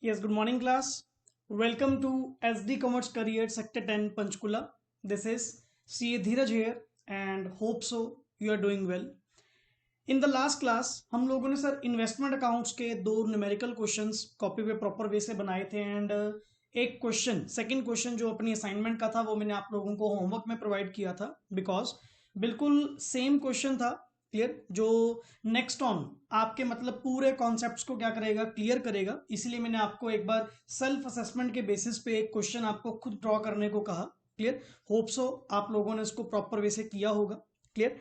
Yes, good morning, class. Welcome to SD Commerce Career Sector 10 Panchkula. This is CA Dheeraj here and hope so you are doing well. In the last class हम लोगों ने sir investment accounts के दो numerical questions copy पे proper way से बनाए थे and एक क्वेश्चन सेकंड क्वेश्चन जो अपनी असाइनमेंट का था वो मैंने आप लोगों को होमवर्क में प्रोवाइड किया था बिकॉज बिल्कुल सेम क्वेश्चन था क्लियर जो नेक्स्ट ऑन आपके मतलब पूरे कॉन्सेप्ट्स को क्या करेगा क्लियर करेगा। इसीलिए मैंने आपको एक बार सेल्फ असेसमेंट के बेसिस पे एक क्वेश्चन आपको खुद ड्रॉ करने को कहा। क्लियर, होप सो आप लोगों ने इसको प्रॉपर वे से किया होगा। Clear,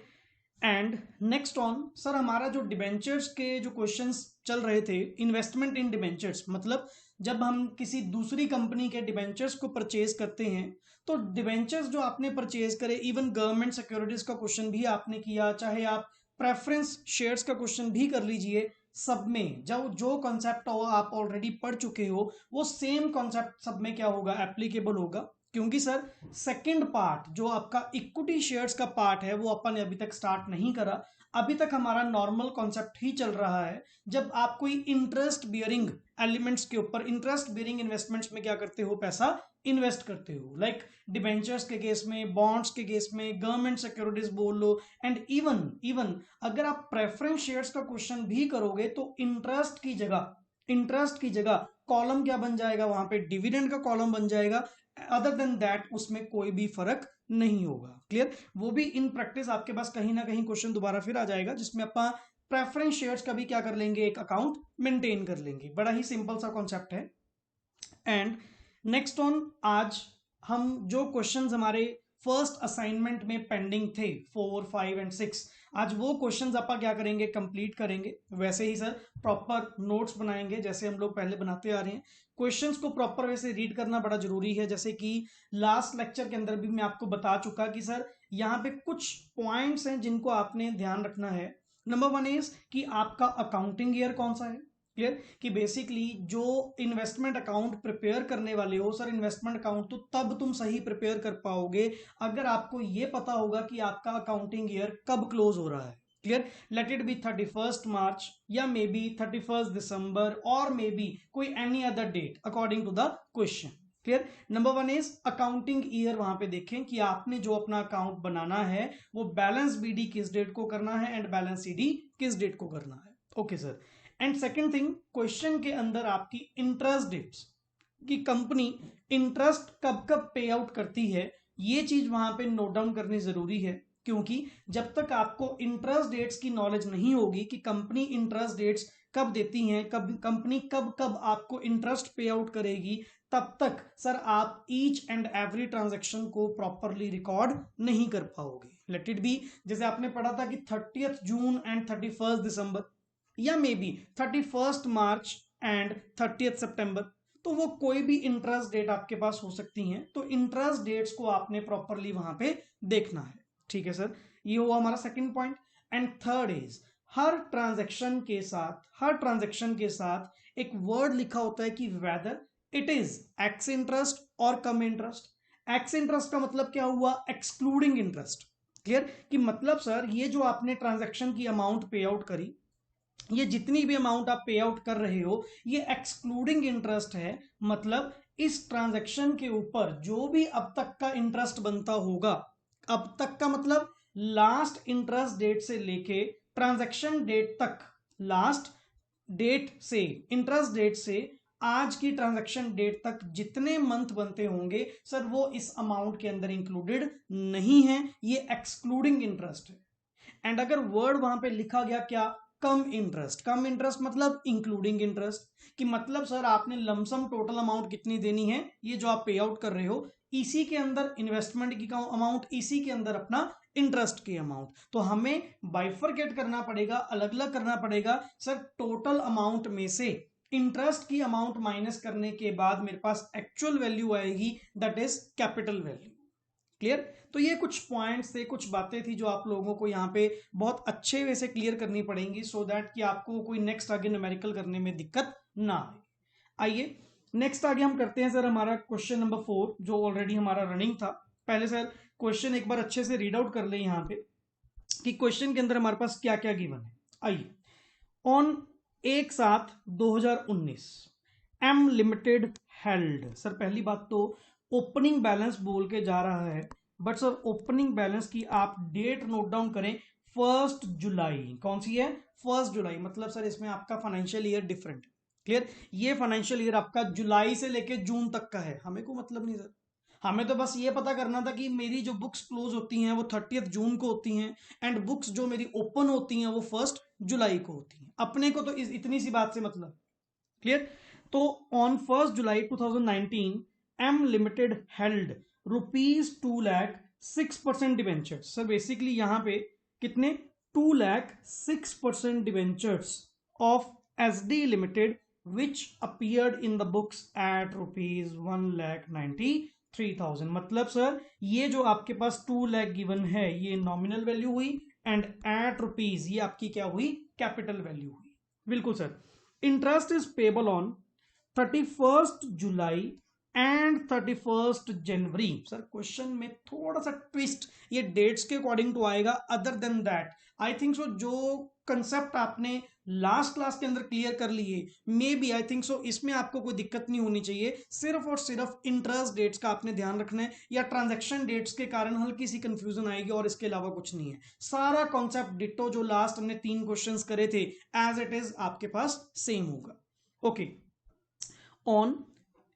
and next on sir हमारा जो डिबेंचर्स के जो क्वेश्चंस चल रहे थे, इन्वेस्टमेंट इन डिबेंचर्स मतलब जब हम किसी दूसरी कंपनी के डिबेंचर्स को परचेज करते हैं तो डिबेंचर्स जो आपने परचेज करे, इवन गवर्नमेंट सिक्योरिटीज का क्वेश्चन भी आपने किया, चाहे आप प्रेफरेंस शेयर्स का क्वेश्चन भी कर लीजिए, सब में जो जो कॉन्सेप्ट हो आप ऑलरेडी पढ़ चुके हो वो सेम कॉन्सेप्ट सब में क्या होगा एप्लीकेबल होगा। क्योंकि सर सेकंड पार्ट जो आपका इक्विटी शेयर्स का पार्ट है वो अपन ने अभी तक स्टार्ट नहीं करा। अभी तक हमारा नॉर्मल कॉन्सेप्ट ही चल रहा है। जब आप कोई इंटरेस्ट बियरिंग एलिमेंट्स के ऊपर, इंटरेस्ट बियरिंग इन्वेस्टमेंट्स में क्या करते हो, पैसा इन्वेस्ट करते हो, लाइक डिबेंचर्स के केस में, बॉन्ड्स के केस में, गवर्नमेंट सिक्योरिटीज बोल लो, एंड इवन अगर आप प्रेफरेंस शेयर्स का क्वेश्चन भी करोगे तो इंटरेस्ट की जगह कॉलम क्या बन जाएगा, वहां पे डिविडेंड का कॉलम बन जाएगा। अदर देन दैट उसमें कोई भी फर्क नहीं होगा। क्लियर, वो भी इन प्रैक्टिस आपके पास कहीं ना कहीं क्वेश्चन दोबारा फिर आ जाएगा जिसमें अपन प्रेफरेंस शेयर्स का भी क्या कर लेंगे, एक अकाउंट मेंटेन कर लेंगे। बड़ा ही सिंपल सा कॉन्सेप्ट है। एंड नेक्स्ट ऑन आज हम जो क्वेश्चंस हमारे फर्स्ट असाइनमेंट में पेंडिंग थे 4, 5 एंड 6, आज वो क्वेश्चंस आप क्या करेंगे, कंप्लीट करेंगे। वैसे ही सर प्रॉपर नोट्स बनाएंगे जैसे हम लोग पहले बनाते आ रहे हैं। क्वेश्चंस को प्रॉपर वैसे रीड करना बड़ा जरूरी है, जैसे कि लास्ट लेक्चर के अंदर भी मैं आपको बता चुका कि सर यहाँ पे कुछ पॉइंट्स हैं जिनको आपने ध्यान रखना है। नंबर वन इज कि आपका अकाउंटिंग ईयर कौन सा है। क्लियर, कि बेसिकली जो इन्वेस्टमेंट अकाउंट प्रिपेयर करने वाले हो सर, इन्वेस्टमेंट अकाउंट तो तब तुम सही प्रिपेयर कर पाओगे अगर आपको ये पता होगा कि आपका अकाउंटिंग ईयर कब क्लोज हो रहा है। Clear, let it be 31st March या मे बी 31st दिसंबर और मे बी कोई any other date according to the question. Clear, number one is accounting year. वहां पे देखें कि आपने जो अपना अकाउंट बनाना है वो बैलेंस बीडी किस डेट को करना है एंड बैलेंस सीडी किस डेट को करना है। Okay sir, and second thing, question के अंदर आपकी इंटरेस्ट डेट्स की कंपनी इंटरेस्ट कब कब पे आउट करती है ये चीज वहां पे नोट डाउन करनी जरूरी है। क्योंकि जब तक आपको इंटरेस्ट डेट्स की नॉलेज नहीं होगी कि कंपनी इंटरेस्ट डेट्स कब देती हैं, कब कंपनी कब कब आपको इंटरेस्ट पे आउट करेगी, तब तक सर आप ईच एंड एवरी ट्रांजेक्शन को प्रॉपरली रिकॉर्ड नहीं कर पाओगे। लेट इट बी, जैसे आपने पढ़ा था कि 30th जून एंड 31st दिसंबर या may be 31st March and 30th सितंबर, तो वो कोई भी इंटरेस्ट डेट आपके पास हो सकती हैं। तो इंटरेस्ट डेट्स को आपने प्रॉपरली वहां पे देखना है। ठीक है सर, ये हुआ हमारा second point. And third is her transaction के साथ एक वर्ड लिखा होता है कि whether it is x interest और कम इंटरेस्ट। एक्स इंटरेस्ट का मतलब क्या हुआ, एक्सक्लूडिंग इंटरेस्ट। क्लियर, कि मतलब सर ये जो आपने ट्रांजैक्शन की अमाउंट पे आउट करी, ये जितनी भी अमाउंट आप पे आउट कर रहे हो ये एक्सक्लूडिंग इंटरेस्ट है। मतलब इस ट्रांजैक्शन के ऊपर जो भी अब तक का इंटरेस्ट बनता होगा, अब तक का मतलब लास्ट इंटरेस्ट डेट से लेके ट्रांजैक्शन डेट तक, लास्ट डेट से, इंटरेस्ट डेट से आज की ट्रांजैक्शन डेट तक जितने मंथ बनते होंगे सर वो इस अमाउंट के अंदर इंक्लूडेड नहीं है, ये एक्सक्लूडिंग इंटरेस्ट है। एंड अगर वर्ड वहां पे लिखा गया क्या, कम इंटरेस्ट, कम इंटरेस्ट मतलब इंक्लूडिंग इंटरेस्ट, कि मतलब सर आपने लमसम टोटल अमाउंट कितनी देनी है, ये जो आप पे आउट कर रहे हो इसी के अंदर इन्वेस्टमेंट की अमाउंट, इसी के अंदर अपना इंटरेस्ट की अमाउंट। तो हमें बाइफरकेट करना पड़ेगा, अलग अलग करना पड़ेगा सर। टोटल अमाउंट में से इंटरेस्ट की अमाउंट माइनस करने के बाद मेरे पास एक्चुअल वैल्यू आएगी, that is capital value. Clear, तो ये कुछ पॉइंट्स थे, कुछ बातें थी जो आप लोगों को यहाँ पे बहुत अच्छे वे से क्लियर करनी पड़ेंगी सो दैट कि आपको कोई नेक्स्ट आगे न्यूमेरिकल करने में दिक्कत ना आए। आइए नेक्स्ट आगे हम करते हैं सर हमारा क्वेश्चन नंबर 4 जो ऑलरेडी हमारा रनिंग था। पहले सर क्वेश्चन एक बार अच्छे से रीड आउट कर ले यहाँ पे कि क्वेश्चन के अंदर हमारे पास क्या क्या गिवन है। आइए, on 1/7/2019 M limited held. Sir पहली बात तो ओपनिंग बैलेंस बोल के जा रहा है, बट सर ओपनिंग बैलेंस की आप डेट नोट डाउन करें 1 जुलाई। कौन सी है? 1 जुलाई। मतलब सर इसमें आपका फाइनेंशियल ईयर डिफरेंट। क्लियर? ये फाइनेंशियल ईयर आपका जुलाई से लेके जून तक का है, हमें को मतलब नहीं सर। हमें तो बस ये पता करना था कि मेरी जो बुक्स क्लोज होती हैं वो 30 जून को होती हैं, एंड बुक्स जो मेरी ओपन होती हैं वो 1 जुलाई को होती हैं। अपने को तो इतनी सी बात से मतलब। क्लियर? तो on 1 July 2019 M limited held ₹2,06,000 debentures. Sir basically यहां पे कितने? 2,06,000 debentures of SD limited which appeared in the books at ₹1,93,000। मतलब सर ये जो आपके पास 2 लाख गिवन है ये नॉमिनल वैल्यू हुई, एंड एट रुपीज ये आपकी क्या हुई? कैपिटल वैल्यू हुई। बिल्कुल sir. Interest is payable on 31 July and 31 January. Sir question में थोड़ा सा ट्विस्ट ये डेट्स के अकॉर्डिंग टू आएगा। Other than that I think सो जो कंसेप्ट आपने लास्ट क्लास के अंदर क्लियर कर लिए, मे बी आई थिंक सो इसमें आपको कोई दिक्कत नहीं होनी चाहिए। सिर्फ और सिर्फ इंटरेस्ट डेट्स का आपने ध्यान रखना है, या ट्रांजैक्शन डेट्स के कारण हल्की सी कंफ्यूजन आएगी, और इसके अलावा कुछ नहीं है। सारा कॉन्सेप्ट डिट्टो जो लास्ट हमने 3 क्वेश्चंस करे थे एज इट इज आपके पास सेम होगा। ओके। ऑन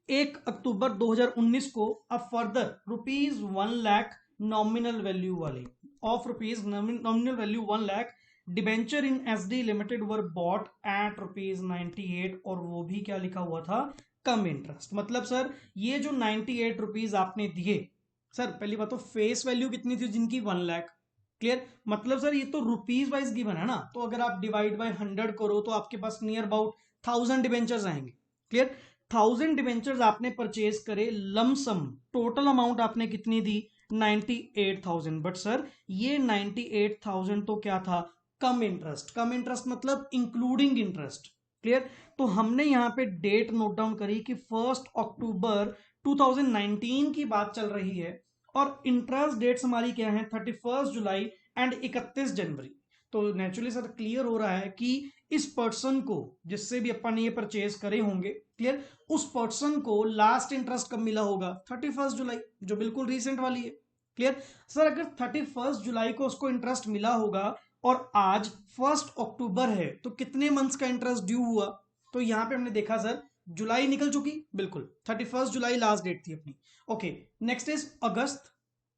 1 अक्टूबर 2019 को अब फर्दर ₹1 लाख नॉमिनल वैल्यू वाले of rupees nominal value 1 lakh debenture in SD limited were bought at ₹98, और वो भी क्या लिखा हुआ था? कम इंटरेस्ट। मतलब सर ये जो 98 रुपीज आपने दिए, सर पहली बात तो फेस वैल्यू कितनी थी जिनकी? 1 लाख। क्लियर? मतलब सर ये तो रुपीज वाइज गिवन है ना, तो अगर आप डिवाइड बाय 100 करो तो आपके पास नियर अबाउट 1000 डिबेंचर्स आएंगे। क्लियर? 1000 डिबेंचर्स आपने परचेज करे लमसम, टोटल अमाउंट आपने कितनी दी? 98,000। बट सर ये 98,000 तो क्या था? कम इंटरेस्ट। कम इंटरेस्ट मतलब इंक्लूडिंग इंटरेस्ट। क्लियर? तो हमने यहां पे डेट नोट डाउन करी कि 1 अक्टूबर 2019 की बात चल रही है, और इंटरेस्ट डेट्स हमारी क्या है? 31 जुलाई एंड 31 जनवरी। तो नेचुरली सर क्लियर हो रहा है कि इस पर्सन को जिससे भी अपन ये परचेज करे होंगे, क्लियर, उस पर्सन को लास्ट इंटरेस्ट कब मिला होगा? 31 जुलाई, जो बिल्कुल रिसेंट वाली है। क्लियर? सर अगर 31 जुलाई को उसको इंटरेस्ट मिला होगा और आज 1 अक्टूबर है, तो कितने मंथ्स का इंटरेस्ट ड्यू हुआ? तो यहां पे हमने देखा सर जुलाई निकल चुकी, बिल्कुल 31 जुलाई लास्ट डेट थी अपनी। Okay, next is August,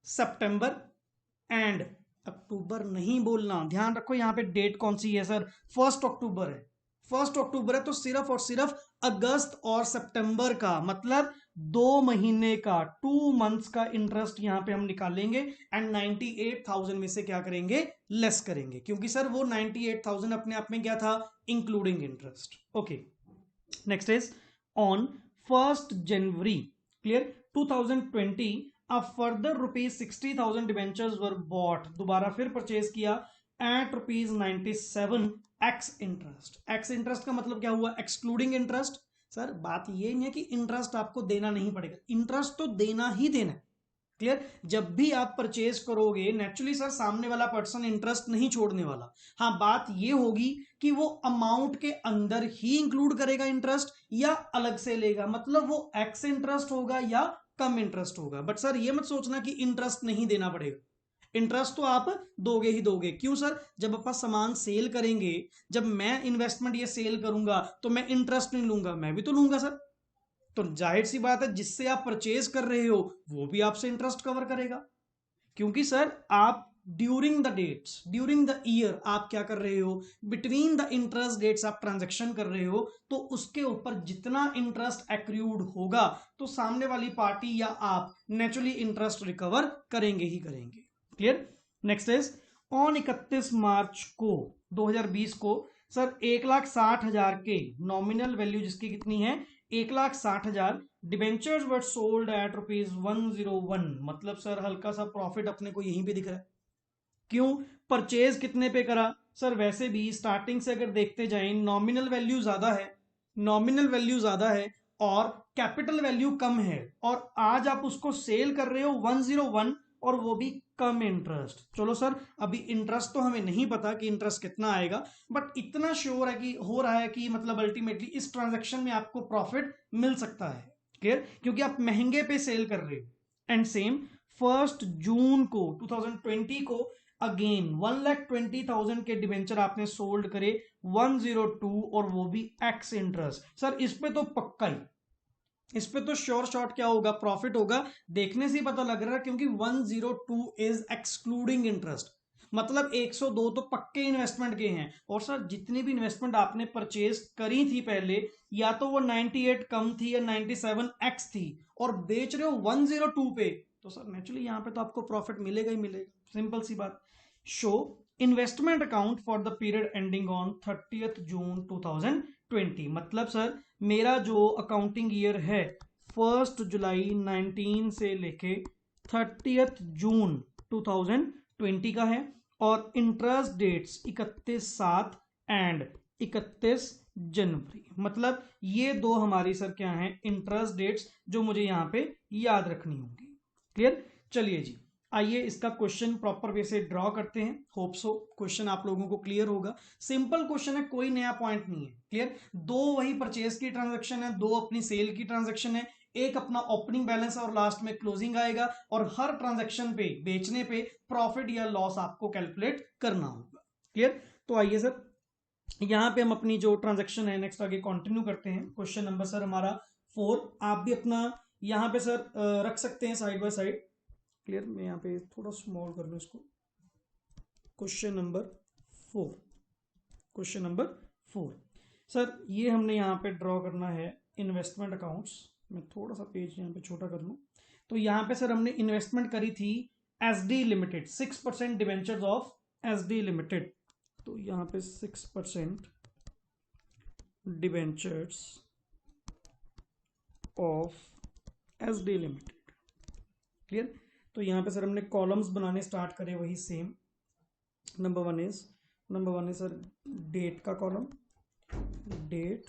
September and October नहीं बोलना, ध्यान रखो यहां पे डेट कौन सी है सर? 1 अक्टूबर है। 1 अक्टूबर है तो सिर्फ और सिर्फ अगस्त और सितंबर का, मतलब 2 महीने का, 2 मंथ्स का इंटरेस्ट यहां पे हम निकालेंगे, एंड 98,000 में से क्या करेंगे? लेस करेंगे, क्योंकि सर वो 98,000 अपने आप में क्या था? Including interest. Okay, next is on 1 January clear 2020 अब फर्दर ₹60,000 डिबेंचर्स वर बॉट, दोबारा फिर परचेज किया at ₹97 ex interest. Ex interest का मतलब क्या हुआ? Excluding interest. सर बात ये नहीं है कि इंटरेस्ट आपको देना नहीं पड़ेगा, इंटरेस्ट तो देना ही देना है। क्लियर? जब भी आप परचेज करोगे नेचुरली सर सामने वाला पर्सन इंटरेस्ट नहीं छोड़ने वाला। हाँ, बात ये होगी कि वो अमाउंट के अंदर ही इंक्लूड करेगा इंटरेस्ट या अलग से लेगा, मतलब वो एक्स इंटरेस्ट होगा या कम इंटरेस्ट होगा। बट सर ये मत सोचना कि इंटरेस्ट नहीं देना पड़ेगा, इंटरेस्ट तो आप दोगे ही दोगे। क्यों सर? जब आप सामान सेल करेंगे, जब मैं इन्वेस्टमेंट ये सेल करूंगा तो मैं इंटरेस्ट नहीं लूंगा, मैं भी तो लूंगा सर। तो जाहिर सी बात है जिससे आप परचेज कर रहे हो वो भी आपसे इंटरेस्ट कवर करेगा, क्योंकि सर आप during the dates, during the year आप क्या कर रहे हो? बिटवीन द इंटरेस्ट डेट्स आप ट्रांजैक्शन कर रहे हो, तो उसके ऊपर जितना इंटरेस्ट एक्रूड होगा तो सामने वाली पार्टी या आप नेचुरली इंटरेस्ट रिकवर करेंगे ही करेंगे। क्लियर? नेक्स्ट इज ऑन 31 मार्च को 2020 को सर 1,60,000 के नॉमिनल वैल्यू जिसकी कितनी है? 1,60,000 डिबेंचर्स वर सोल्ड एट ₹101। मतलब सर हल्का सा प्रॉफिट अपने को यहीं पे दिख रहा है। क्यों? परचेज कितने पे करा? सर वैसे भी स्टार्टिंग से अगर देखते जाएं नॉमिनल वैल्यू ज्यादा है, नॉमिनल वैल्यू ज्यादा है और कैपिटल वैल्यू कम है, और आज आप उसको सेल कर रहे हो 101 और वो भी कम इंटरेस्ट। चलो सर अभी इंटरेस्ट तो हमें नहीं पता कि इंटरेस्ट कितना आएगा, बट इतना श्योर है कि हो रहा है कि मतलब अल्टीमेटली इस ट्रांजैक्शन में आपको प्रॉफिट मिल सकता है। क्लियर, क्योंकि आप महंगे पे सेल कर रहे हो। एंड सेम 1 जून को 2020 को अगेन 1,20,000 के डिवेंचर आपने सोल्ड करे 102, और वो भी एक्स इंटरेस्ट। सर इस पे तो पक्का ही, इस पे तो श्योर शॉट क्या होगा, प्रॉफिट होगा। देखने से ही पता लग रहा है, क्योंकि 102 इज एक्सक्लूडिंग इंटरेस्ट, मतलब 102 तो पक्के इन्वेस्टमेंट के हैं। और सर जितनी भी इन्वेस्टमेंट आपने परचेज करी थी पहले, या तो वो 98 कम थी या 97 एक्स थी, और बेच रहे हो 102 पे, तो सर नेचुरली यहाँ पे तो आपको प्रॉफिट मिलेगा ही मिलेगा। सिंपल सी बात। Show investment account for the period ending on 30th जून 2020। मतलब सर मेरा जो अकाउंटिंग ईयर है 1 जुलाई 19 से लेके 30th जून 2020 का है, और इंटरेस्ट डेट्स 31/7 एंड 31 जनवरी। मतलब ये दो हमारी सर क्या है, इंटरेस्ट डेट्स जो मुझे यहाँ पे याद रखनी होगी। क्लियर, चलिए जी आइए इसका क्वेश्चन प्रॉपर वे से ड्रॉ करते हैं। होप सो क्वेश्चन आप लोगों को क्लियर होगा। सिंपल क्वेश्चन है, कोई नया पॉइंट नहीं है। क्लियर, दो वही परचेज की ट्रांजैक्शन है, दो अपनी सेल की ट्रांजैक्शन है, एक अपना ओपनिंग बैलेंस और लास्ट में क्लोजिंग आएगा, और हर ट्रांजैक्शन पे बेचने पे प्रॉफिट या लॉस आपको कैलकुलेट करना होगा। क्लियर, तो आइए सर यहाँ पे हम अपनी जो ट्रांजैक्शन है नेक्स्ट आगे कंटिन्यू करते हैं। क्वेश्चन नंबर सर हमारा 4, आप भी अपना यहाँ पे सर रख सकते हैं साइड बाय साइड। क्लियर, मैं यहाँ पे थोड़ा स्मॉल कर लूँ इसको। Question number 4, question number 4 sir ये हमने यहाँ पे ड्रॉ करना है इन्वेस्टमेंट अकाउंट्स। मैं थोड़ा सा पेज यहाँ पे छोटा कर लूँ। तो यहाँ पे सर हमने इन्वेस्टमेंट करी थी SD limited, 6% debentures of SD limited. तो यहाँ पे 6% debentures of SD limited. Clear, तो यहाँ पे सर हमने कॉलम्स बनाने स्टार्ट करे वही same. Number one is sir date का column, date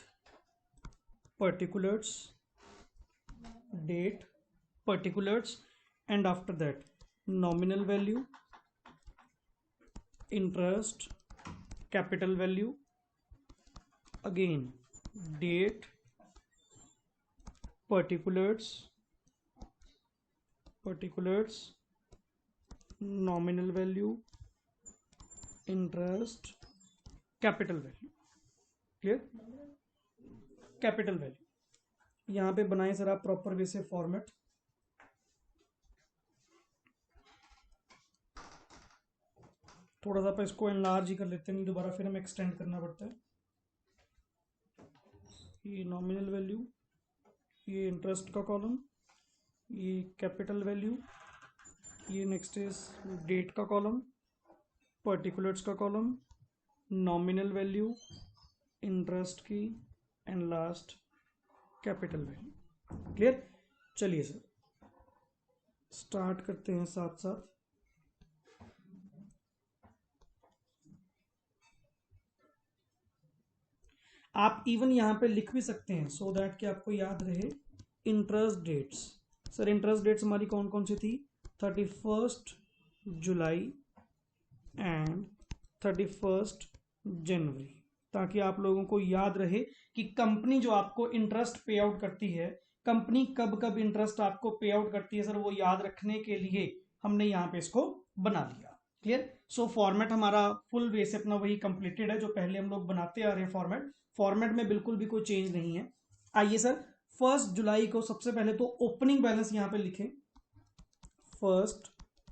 particulars, date particulars, and after that nominal value, interest, capital value, again date particulars, nominal value, interest, capital value। Clear, capital value यहाँ पे बनाए sir आप proper way से format. थोड़ा सा इसको enlarge ही कर लेते हैं, दोबारा फिर हमें एक्सटेंड करना पड़ता है। ये नॉमिनल वैल्यू, ये इंटरेस्ट का कॉलम, ये कैपिटल वैल्यू, ये नेक्स्ट इज डेट का कॉलम, पर्टिकुलर्स का कॉलम, नॉमिनल वैल्यू, इंटरेस्ट की, and last capital value. Clear, चलिए सर स्टार्ट करते हैं साथ साथ। आप इवन यहां पे लिख भी सकते हैं सो दैट कि आपको याद रहे। Interest dates, sir interest dates हमारी कौन कौन सी थी, 31 जुलाई एंड 31 जनवरी, ताकि आप लोगों को याद रहे कि कंपनी जो आपको इंटरेस्ट पे आउट करती है, कंपनी कब कब इंटरेस्ट आपको पे आउट करती है, सर वो याद रखने के लिए हमने यहाँ पे इसको बना लिया। क्लियर, सो फॉर्मेट हमारा फुल वे से अपना वही कंप्लीटेड है जो पहले हम लोग बनाते आ रहे हैं। फॉर्मेट में बिल्कुल भी कोई चेंज नहीं है। आइए सर 1 जुलाई को सबसे पहले तो ओपनिंग बैलेंस यहाँ पे लिखें। 1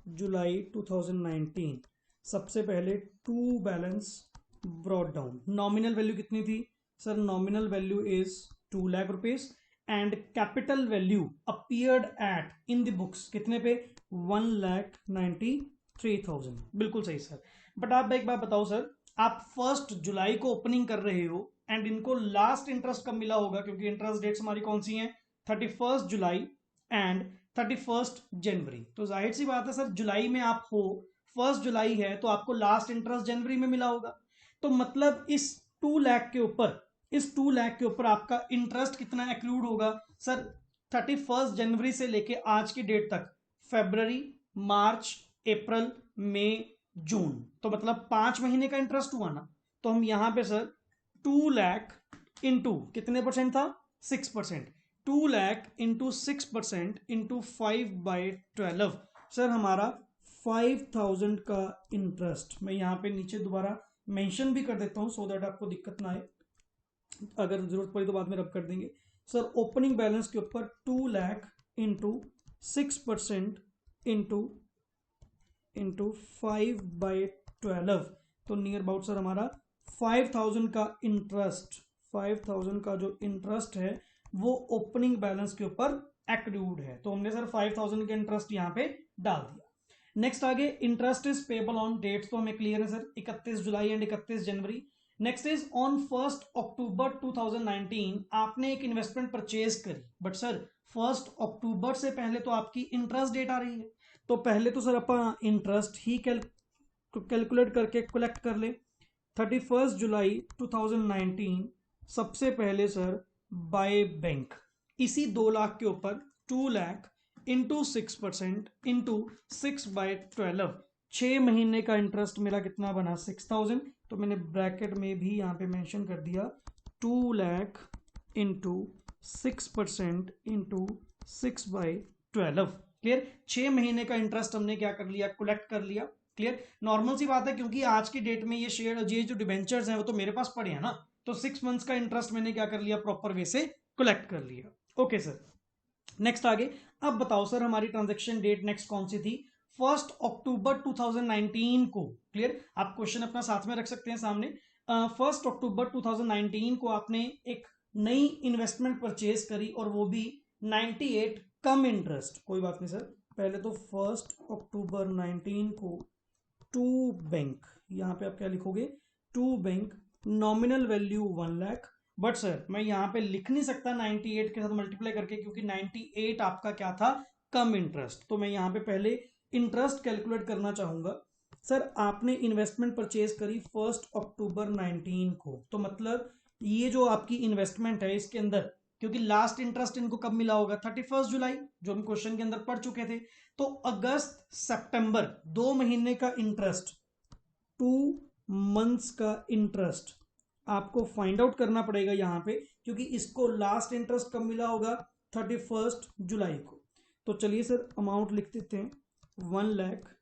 जुलाई 2019 सबसे पहले to balance brought down. Nominal value कितनी थी sir, nominal value is 2 lakh rupees, and capital value appeared at in the books कितने पे, 1,93,000। बिल्कुल सही सर। बट आप एक बात बताओ सर, आप 1 जुलाई को ओपनिंग कर रहे हो एंड इनको लास्ट इंटरेस्ट कब मिला होगा, क्योंकि इंटरेस्ट डेट्स हमारी कौन सी हैं, 31 जुलाई एंड 31 जनवरी। तो जाहिर सी बात है सर, जुलाई में आप हो, 1 जुलाई है तो आपको लास्ट इंटरेस्ट जनवरी में मिला होगा। तो मतलब इस 2 लाख के ऊपर आपका इंटरेस्ट कितना एक्लूड होगा सर, 31 जनवरी से लेके आज की डेट तक, फरवरी, मार्च, अप्रैल, मई, जून, तो मतलब 5 महीने का इंटरेस्ट हुआ ना। तो हम यहां पे सर 2 लाख इंटू कितने परसेंट था, 6%, 2 लाख इंटू 6% इंटू 5/12, सर हमारा 5000 का इंटरेस्ट। मैं यहाँ पे नीचे दोबारा मेंशन भी कर देता हूँ सो दैट आपको दिक्कत ना आए, अगर जरूरत पड़ी तो बाद में रब कर देंगे। सर ओपनिंग बैलेंस के ऊपर 2 लाख इंटू 6% इंटू 5/12, तो नियर अबाउट सर हमारा 5000 का इंटरेस्ट, 5000 का जो इंटरेस्ट है वो ओपनिंग बैलेंस के ऊपर एक्रूड है। तो हमने सर 5000 का इंटरेस्ट यहाँ पे डाल दिया। नेक्स्ट आगे interest is payable on dates, तो हमें क्लियर है sir 31 July and 31 January. Next is on 1 October 2019 आपने एक इन्वेस्टमेंट परचेज करी, बट सर 1 अक्टूबर से पहले तो आपकी इंटरेस्ट डेट आ रही है, तो पहले तो सर अपन इंटरेस्ट ही कैलकुलेट करके कलेक्ट कर ले। 31 जुलाई 2019 सबसे पहले सर बाय बैंक, इसी 2 लाख के ऊपर 2 लाख इंटू 6% इंटू 6/12, 6 महीने का इंटरेस्ट मेरा कितना बना 6000, तो मैंने ब्रैकेट में भी यहाँ पे मेंशन कर दिया 2 लाख इंटू 6% इंटू 6/12। क्लियर, 6 महीने का इंटरेस्ट हमने क्या कर लिया, कलेक्ट कर लिया। क्लियर, नॉर्मल सी बात है क्योंकि आज की डेट में ये शेयर, ये जो डिबेंचर्स हैं वो तो मेरे पास पड़े हैं ना, तो 6 मंथ्स का इंटरेस्ट मैंने क्या कर लिया, प्रॉपर वे से कलेक्ट कर लिया। ओके सर, नेक्स्ट आगे, अब बताओ सर हमारी ट्रांजैक्शन डेट नेक्स्ट कौन सी थी, 1 अक्टूबर 2019 को। क्लियर, आप क्वेश्चन अपना साथ में रख सकते हैं सामने। 1 अक्टूबर 2019 को आपने एक नई इन्वेस्टमेंट परचेज करी और वो भी 98 कम इंटरेस्ट, कोई बात नहीं सर, पहले तो 1 अक्टूबर 19 को टू बैंक, यहां पे आप क्या लिखोगे, to bank, nominal value 1 lakh, but sir मैं यहां पे लिख नहीं सकता 98 के साथ मल्टीप्लाई करके, क्योंकि 98 आपका क्या था, कम इंटरेस्ट, तो मैं यहां पे पहले इंटरेस्ट कैलकुलेट करना चाहूंगा। सर आपने इन्वेस्टमेंट परचेज करी 1 अक्टूबर 19 को, तो मतलब ये जो आपकी इन्वेस्टमेंट है इसके अंदर, क्योंकि लास्ट इंटरेस्ट इनको कब मिला होगा, 31 जुलाई, जो हम क्वेश्चन के अंदर पढ़ चुके थे, तो अगस्त सितंबर 2 महीने का इंटरेस्ट, 2 मंथ्स का इंटरेस्ट आपको फाइंड आउट करना पड़ेगा यहां पे, क्योंकि इसको लास्ट इंटरेस्ट कब मिला होगा, 31 जुलाई को। तो चलिए सर अमाउंट लिख देते हैं, 1 लाख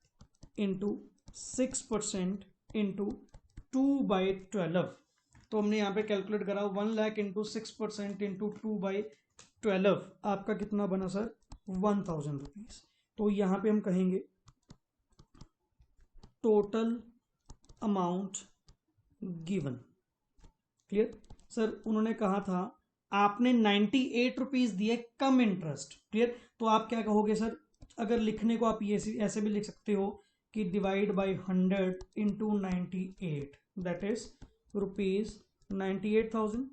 इंटू 6% इंटू 2/12, तो हमने यहाँ पे कैलकुलेट करा 1 लाख इंटू 6% इंटू 2/12, आपका कितना बना सर, 1000 रुपीज। तो यहाँ पे हम कहेंगे total amount given. Clear, sir उन्होंने कहा था आपने 98 रुपीज दिए कम इंटरेस्ट। क्लियर, तो आप क्या कहोगे सर, अगर लिखने को आप ये ऐसे भी लिख सकते हो कि divide by 100 into 98, that is rupees 98,000।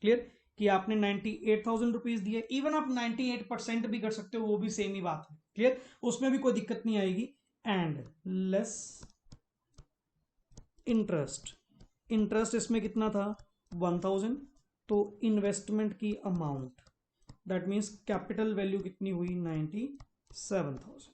Clear, कि आपने 98,000 रुपीज दिए, इवन आप 98% भी कर सकते हो, वो भी सेम ही बात है। क्लियर, उसमें भी कोई दिक्कत नहीं आएगी। एंड लेस इंटरेस्ट, इंटरेस्ट इसमें कितना था 1000, तो इन्वेस्टमेंट की amount that means capital value कितनी हुई 97,000।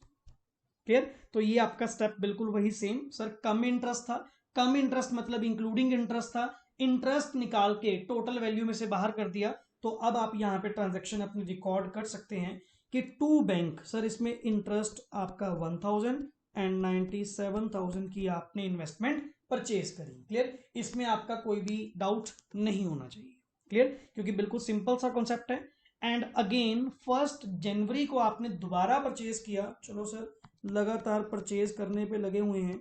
क्लियर, तो ये आपका स्टेप बिल्कुल वही सेम सर, कम इंटरेस्ट था, कम इंटरेस्ट मतलब इंक्लूडिंग इंटरेस्ट था, इंटरेस्ट निकाल के टोटल वैल्यू में से बाहर कर दिया। तो अब आप यहां पे ट्रांजैक्शन अपनी रिकॉर्ड कर सकते हैं कि टू बैंक, सर इसमें इंटरेस्ट आपका 1000 एंड 97,000 की आपने इन्वेस्टमेंट परचेज करी। क्लियर, इसमें आपका कोई भी डाउट नहीं होना चाहिए। क्लियर, क्योंकि बिल्कुल सिंपल सा कॉन्सेप्ट है। एंड अगेन 1 जनवरी को आपने दोबारा परचेज किया, चलो सर लगातार परचेज करने पे लगे हुए हैं,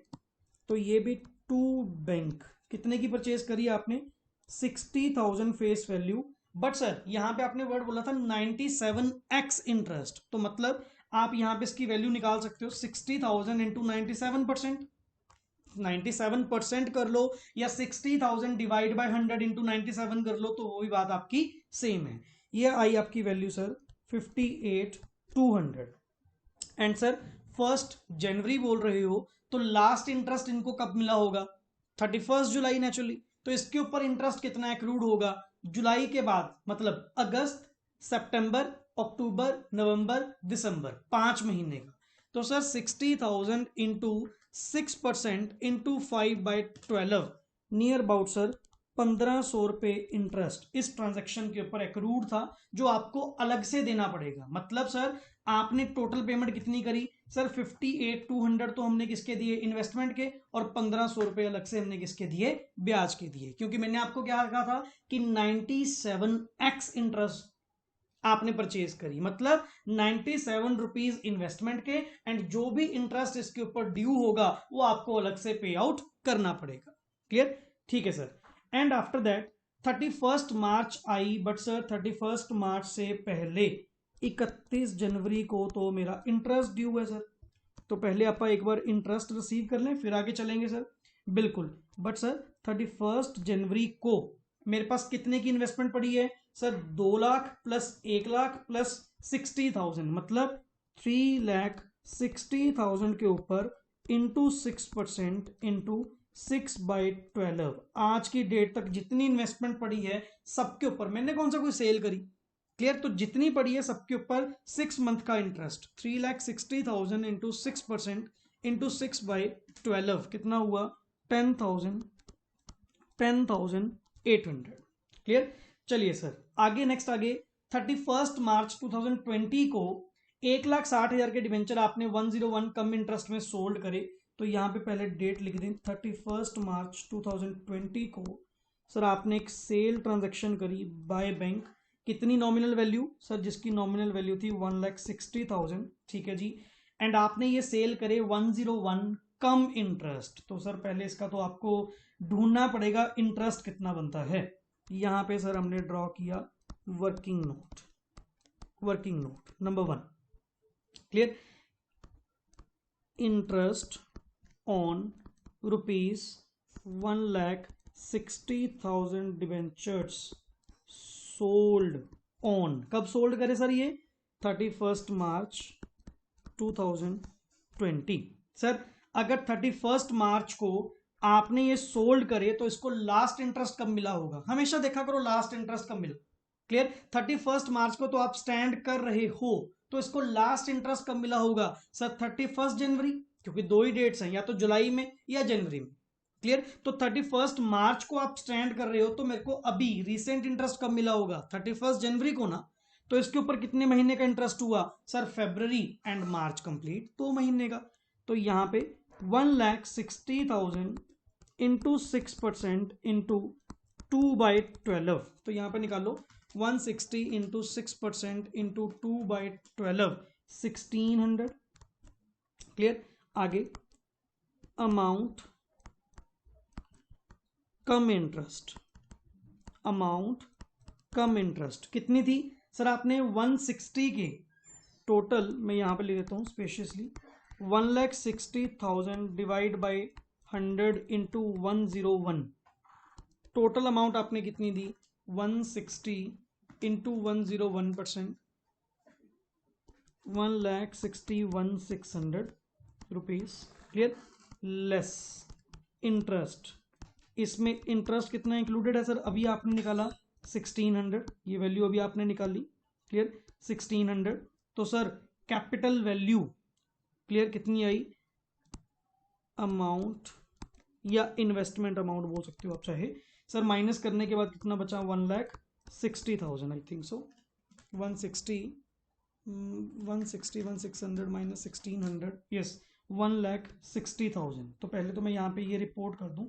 तो ये भी टू बैंक, कितने की परचेज करी आपने 60,000 फेस वैल्यू, बट सर यहां पे आपने वर्ड बोला था 97x इंटरेस्ट, तो मतलब आप यहां पे इसकी वैल्यू निकाल सकते हो 60,000 इंटू 97%, 97% कर लो या 60,000 डिवाइड बाय 100 इंटू 97 कर लो, तो वो भी बात आपकी सेम है। ये आई आपकी वैल्यू सर 58,200। एंड सर 1 जनवरी बोल रहे हो, तो लास्ट इंटरेस्ट इनको कब मिला होगा 31 जुलाई नेचुरली, तो इसके ऊपर इंटरेस्ट कितना एक्रूड होगा जुलाई के बाद, मतलब अगस्त, सितंबर, अक्टूबर, नवंबर, दिसंबर, 5 महीने का। तो sir 60,000 into 6% into 5/12 near about sir 1500 रुपये इंटरेस्ट इस ट्रांजैक्शन के ऊपर एक्रूड था, जो आपको अलग से देना पड़ेगा। मतलब सर आपने टोटल पेमेंट कितनी करी सर 58,200 तो हमने किसके दिए इन्वेस्टमेंट के, और 1500 रुपये अलग से हमने किसके दिए ब्याज के दिए, क्योंकि मैंने आपको क्या कहा था कि 97x इंटरेस्ट आपने परचेज करी, मतलब 97 रुपीज इन्वेस्टमेंट के, एंड जो भी इंटरेस्ट इसके ऊपर ड्यू होगा वो आपको अलग से पे आउट करना पड़ेगा। क्लियर? ठीक है sir. And after that 31 March I, but sir 31 मार्च से पहले 31 जनवरी को तो मेरा इंटरेस्ट ड्यू है सर, तो पहले आप एक बार इंटरेस्ट रिसीव कर लें फिर आगे चलेंगे सर। बिल्कुल, बट सर 31 जनवरी को मेरे पास कितने की इन्वेस्टमेंट पड़ी है sir 2 lakh plus 1 lakh plus 60,000, मतलब 3,60,000 के ऊपर इंटू 6% इंटू 6/12 आज की डेट तक जितनी इन्वेस्टमेंट पड़ी है सबके ऊपर, मैंने कौन सा कोई सेल करी। क्लियर? तो जितनी पड़ी है सबके ऊपर 6 मंथ का इंटरेस्ट 3,60,000 इंटू 6% इंटू 6/12 कितना हुआ 10,800। क्लियर? चलिए सर आगे नेक्स्ट आगे 31 मार्च 2020 को 1,60,000 के डिवेंचर आपने 101 कम इंटरेस्ट में सोल्ड करे, तो यहाँ पे पहले डेट लिख दें 31 मार्च 2020 को सर आपने एक सेल ट्रांजैक्शन करी बाय बैंक, कितनी नॉमिनल वैल्यू सर, जिसकी नॉमिनल वैल्यू थी 1,60,000। ठीक है जी, एंड आपने ये सेल करे 101 कम इंटरेस्ट, तो सर पहले इसका तो आपको ढूंढना पड़ेगा इंटरेस्ट कितना बनता है। यहां पे सर हमने ड्रॉ किया working note, working note number 1। Clear? Interest on rupees 1,60,000 debentures sold on, कब सोल्ड करे सर ये 31 मार्च 2020। सर अगर 31 मार्च को आपने ये सोल्ड करे तो इसको लास्ट इंटरेस्ट कब मिला होगा, हमेशा देखा करो लास्ट इंटरेस्ट कब मिला। क्लियर? 31 मार्च को तो आप स्टैंड कर रहे हो, तो इसको लास्ट इंटरेस्ट कब मिला होगा सर 31 जनवरी, क्योंकि दो ही डेट्स हैं, या तो जुलाई में या जनवरी में। क्लियर? तो 31 मार्च को आप स्टैंड कर रहे हो, तो मेरे को अभी रिसेंट इंटरेस्ट कब मिला होगा 31 जनवरी को ना, तो इसके ऊपर कितने महीने का इंटरेस्ट हुआ sir February and March complete 2 महीने का, तो यहां पे 1,60,000 इंटू 6% इंटू 2/12, तो यहां पे निकालो 160 इंटू 6% इंटू 2/12 1600। क्लियर? आगे अमाउंट कम इंटरेस्ट, अमाउंट कम इंटरेस्ट कितनी थी सर, आपने 160 के टोटल, मैं यहां पे लिख देता हूं स्पेशियसली 1,60,000 divide by 100 into 101, total amount आपने कितनी दी 160 into 101%, 1,61,600 rupees. Clear? Less interest, इसमें इंटरेस्ट कितना इंक्लूडेड है सर, अभी आपने निकाला 1600, ये वैल्यू अभी आपने निकाली। क्लियर? 1600, तो सर कैपिटल वैल्यू क्लियर कितनी आई, अमाउंट या इन्वेस्टमेंट अमाउंट बोल सकते हो आप चाहे सर, माइनस करने के बाद कितना बचा 1,60,000 आई थिंक सो, 1,600 माइनस 1600, यस 1,60,000। तो पहले तो मैं यहाँ पे ये रिपोर्ट कर दूं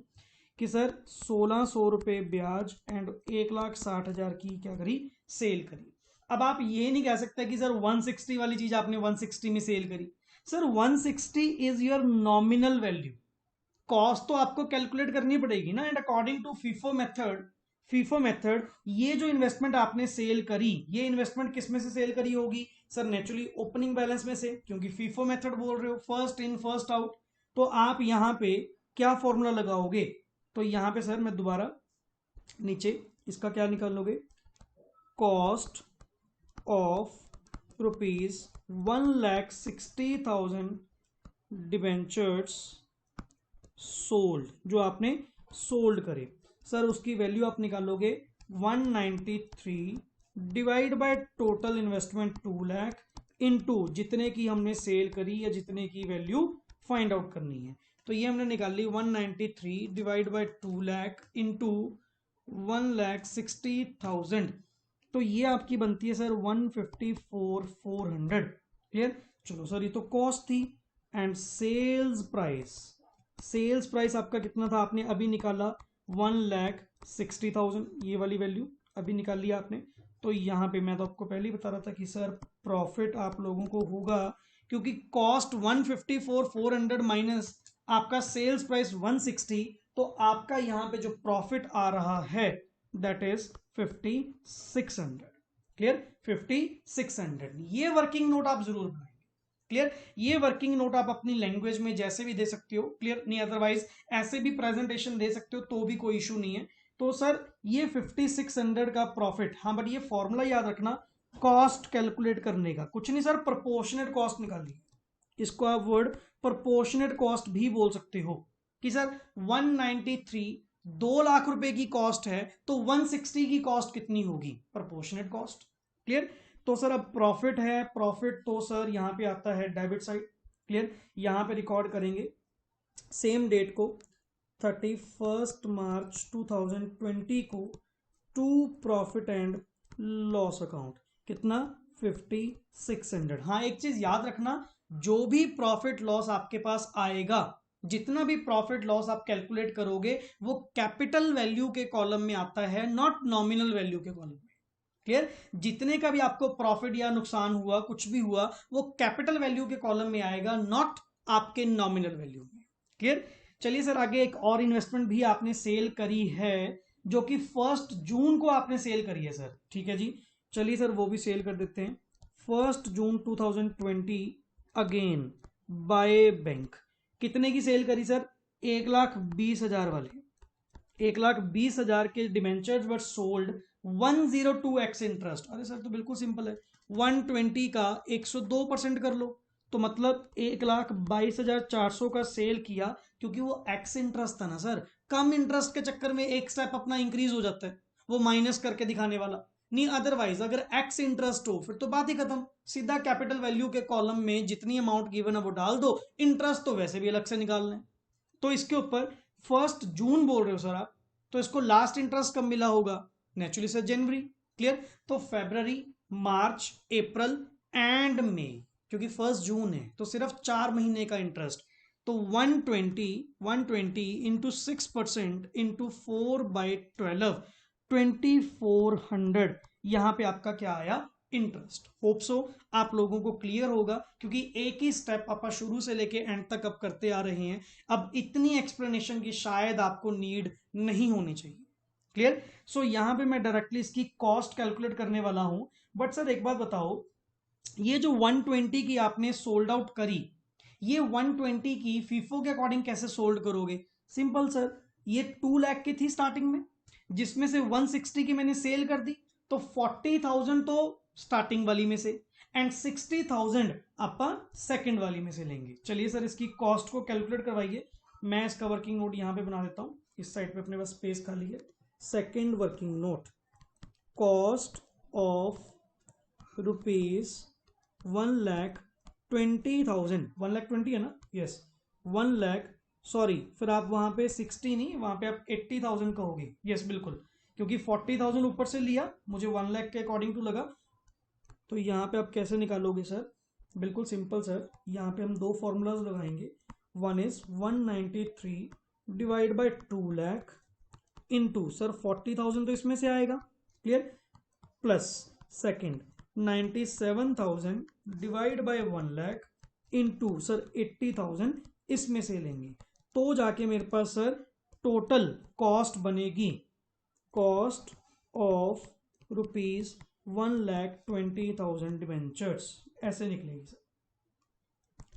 कि सर 1,600 रुपये ब्याज एंड 1,60,000 की क्या करी सेल करी। अब आप ये नहीं कह सकते कि सर 160 वाली चीज आपने 160 में सेल करी, sir 160 is your nominal value, cost तो आपको कैलकुलेट करनी पड़ेगी ना, and according to FIFO method ये जो इन्वेस्टमेंट आपने सेल करी, ये इन्वेस्टमेंट किस में से सेल करी होगी सर, नेचुरली ओपनिंग बैलेंस में से, क्योंकि फीफो मेथड बोल रहे हो फर्स्ट इन फर्स्ट आउट। तो आप यहां पे क्या फॉर्मूला लगाओगे, तो यहां पे सर मैं दोबारा नीचे इसका क्या निकालोगे, cost of rupees 1,60,000 debentures sold, जो आपने सोल्ड करे सर उसकी वैल्यू आप निकालोगे 193 divide by total investment 2 lakh into जितने की हमने सेल करी या जितने की वैल्यू फाइंड आउट करनी है। तो ये हमने निकाल ली 193 डिवाइड बाय 2 लाख इंटू 1,60,000। तो ये आपकी बनती है सर 154,400। क्लियर। चलो सर ये तो कॉस्ट थी। एंड सेल्स प्राइस आपका कितना था, आपने अभी निकाला 1,60,000, ये वाली वैल्यू अभी निकाल लिया आपने। तो यहाँ पे मैं तो आपको पहले ही बता रहा था कि सर प्रॉफिट आप लोगों को होगा, क्योंकि कॉस्ट 154,400 माइनस आपका सेल्स प्राइस 160, तो आपका यहाँ पे जो प्रॉफिट आ रहा है दैट इज 5,600। क्लियर। 5,600 ये वर्किंग नोट आप जरूर बनाएंगे। क्लियर। ये वर्किंग नोट आप अपनी लैंग्वेज में जैसे भी दे सकते हो। क्लियर। नहीं अदरवाइज ऐसे भी प्रेजेंटेशन दे सकते हो तो भी कोई इशू नहीं है। तो सर ये 5,600 का प्रॉफिट, हाँ बट ये फॉर्मूला याद रखना कॉस्ट कैलकुलेट करने का, कुछ नहीं सर प्रोपोर्शनेट कॉस्ट निकालिए। इसको आप वर्ड प्रोपोर्शनेट कॉस्ट भी बोल सकते हो कि सर 193 2 लाख रुपए की कॉस्ट है तो 160 की कॉस्ट कितनी होगी, प्रोपोर्शनेट कॉस्ट। क्लियर। तो सर अब प्रॉफिट है, प्रॉफिट तो सर यहां पे आता है डेबिट साइड। क्लियर। यहां पे रिकॉर्ड करेंगे सेम डेट को 31 मार्च 2020 को to profit and loss account, कितना 5,600। हाँ एक चीज याद रखना, जो भी प्रॉफिट लॉस आपके पास आएगा, जितना भी प्रॉफिट लॉस आप कैलकुलेट करोगे वो कैपिटल वैल्यू के कॉलम में आता है, नॉट नॉमिनल वैल्यू के कॉलम में। क्लियर। जितने का भी आपको प्रॉफिट या नुकसान हुआ, कुछ भी हुआ, वो कैपिटल वैल्यू के कॉलम में आएगा, नॉट आपके नॉमिनल वैल्यू में। क्लियर। चलिए सर आगे एक और इन्वेस्टमेंट भी आपने सेल करी है, जो कि 1 जून को आपने सेल करी है सर। ठीक है जी। चलिए सर वो भी सेल कर देते हैं। 1 जून 2020 अगेन बाय बैंक, कितने की सेल करी सर, 1,20,000 वाले, 1,20,000 के debentures were sold 102x interest. अरे सर तो बिल्कुल सिंपल है, 120 का 102% कर लो, तो मतलब 1,22,400 का सेल किया, क्योंकि वो एक्स इंटरेस्ट था ना सर। कम इंटरेस्ट के चक्कर में एक स्टेप अपना इंक्रीज हो जाता है, वो माइनस करके दिखाने वाला नहीं। अदरवाइज अगर एक्स इंटरेस्ट हो फिर तो बात ही खत्म, सीधा कैपिटल वैल्यू के कॉलम में जितनी अमाउंट गिवन है वो डाल दो, इंटरेस्ट तो वैसे भी अलग से निकालना है। तो इसके ऊपर 1 जून बोल रहे हो सर आप, तो इसको लास्ट इंटरेस्ट कब मिला होगा, नेचुरली सर जनवरी। क्लियर। तो फरवरी, मार्च, अप्रैल एंड मई, क्योंकि 1 जून है तो सिर्फ 4 महीने का इंटरेस्ट। तो 120 इंटू 6% इंटू 4/12, 2,400 यहां पे आपका क्या आया, इंटरेस्ट। होप सो आप लोगों को क्लियर होगा, क्योंकि एक ही स्टेप आप शुरू से लेके एंड तक अब करते आ रहे हैं, अब इतनी एक्सप्लेनेशन की शायद आपको नीड नहीं होनी चाहिए। क्लियर। सो यहां पे मैं डायरेक्टली इसकी कॉस्ट कैलकुलेट करने वाला हूं। बट सर एक बात बताओ, ये जो 120 की आपने सोल्ड आउट करी, ये 120 की फीफो के अकॉर्डिंग कैसे सोल्ड करोगे, सिंपल सर, ये 2 लाख की थी स्टार्टिंग में, जिसमें से 160 की मैंने सेल कर दी, तो 40,000 तो स्टार्टिंग वाली में से एंड 60,000 अपन सेकंड वाली में से लेंगे। चलिए सर इसकी कॉस्ट को कैलकुलेट करवाइए। मैं इसका वर्किंग नोट यहां पे बना देता हूं, इस साइड पे अपने पास स्पेस खाली है। Second working note, cost of rupees 1,20,000, 1,20,000 है ना, यस 1 लाख, सॉरी फिर आप वहां पे 60 नहीं, वहां पे आप 80,000 कहोगे, यस बिल्कुल, क्योंकि 40,000 ऊपर से लिया, मुझे 1 लाख के अकॉर्डिंग टू लगा। तो यहाँ पे आप कैसे निकालोगे सर, बिल्कुल सिंपल सर, यहाँ पे हम दो फॉर्मूलाज लगाएंगे। One is 193 divide by 2 lakh into sir 40,000 तो इसमें से आएगा। Clear. Plus second 97,000 divide by 1 lakh into sir 80,000 इसमें से लेंगे, तो जाके मेरे पास सर टोटल कॉस्ट बनेगी, कॉस्ट ऑफ रुपीज 1,20,000 डिवेंचर्स, ऐसे निकलेगी सर।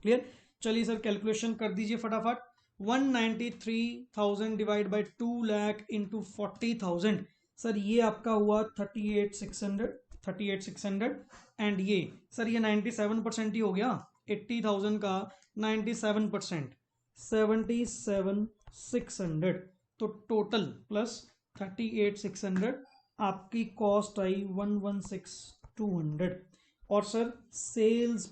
क्लियर। चलिए सर कैलकुलेशन कर दीजिए फटाफट। 193,000 divide by 2 lakh into 40,000, sir ये आपका हुआ 38,600 एंड ये सर ये 97% ही हो गया, 80,000 का 97%, 77,600, तो टोटल प्लस 38,600 आपकी कॉस्ट आई 116,200। और सर सेल्स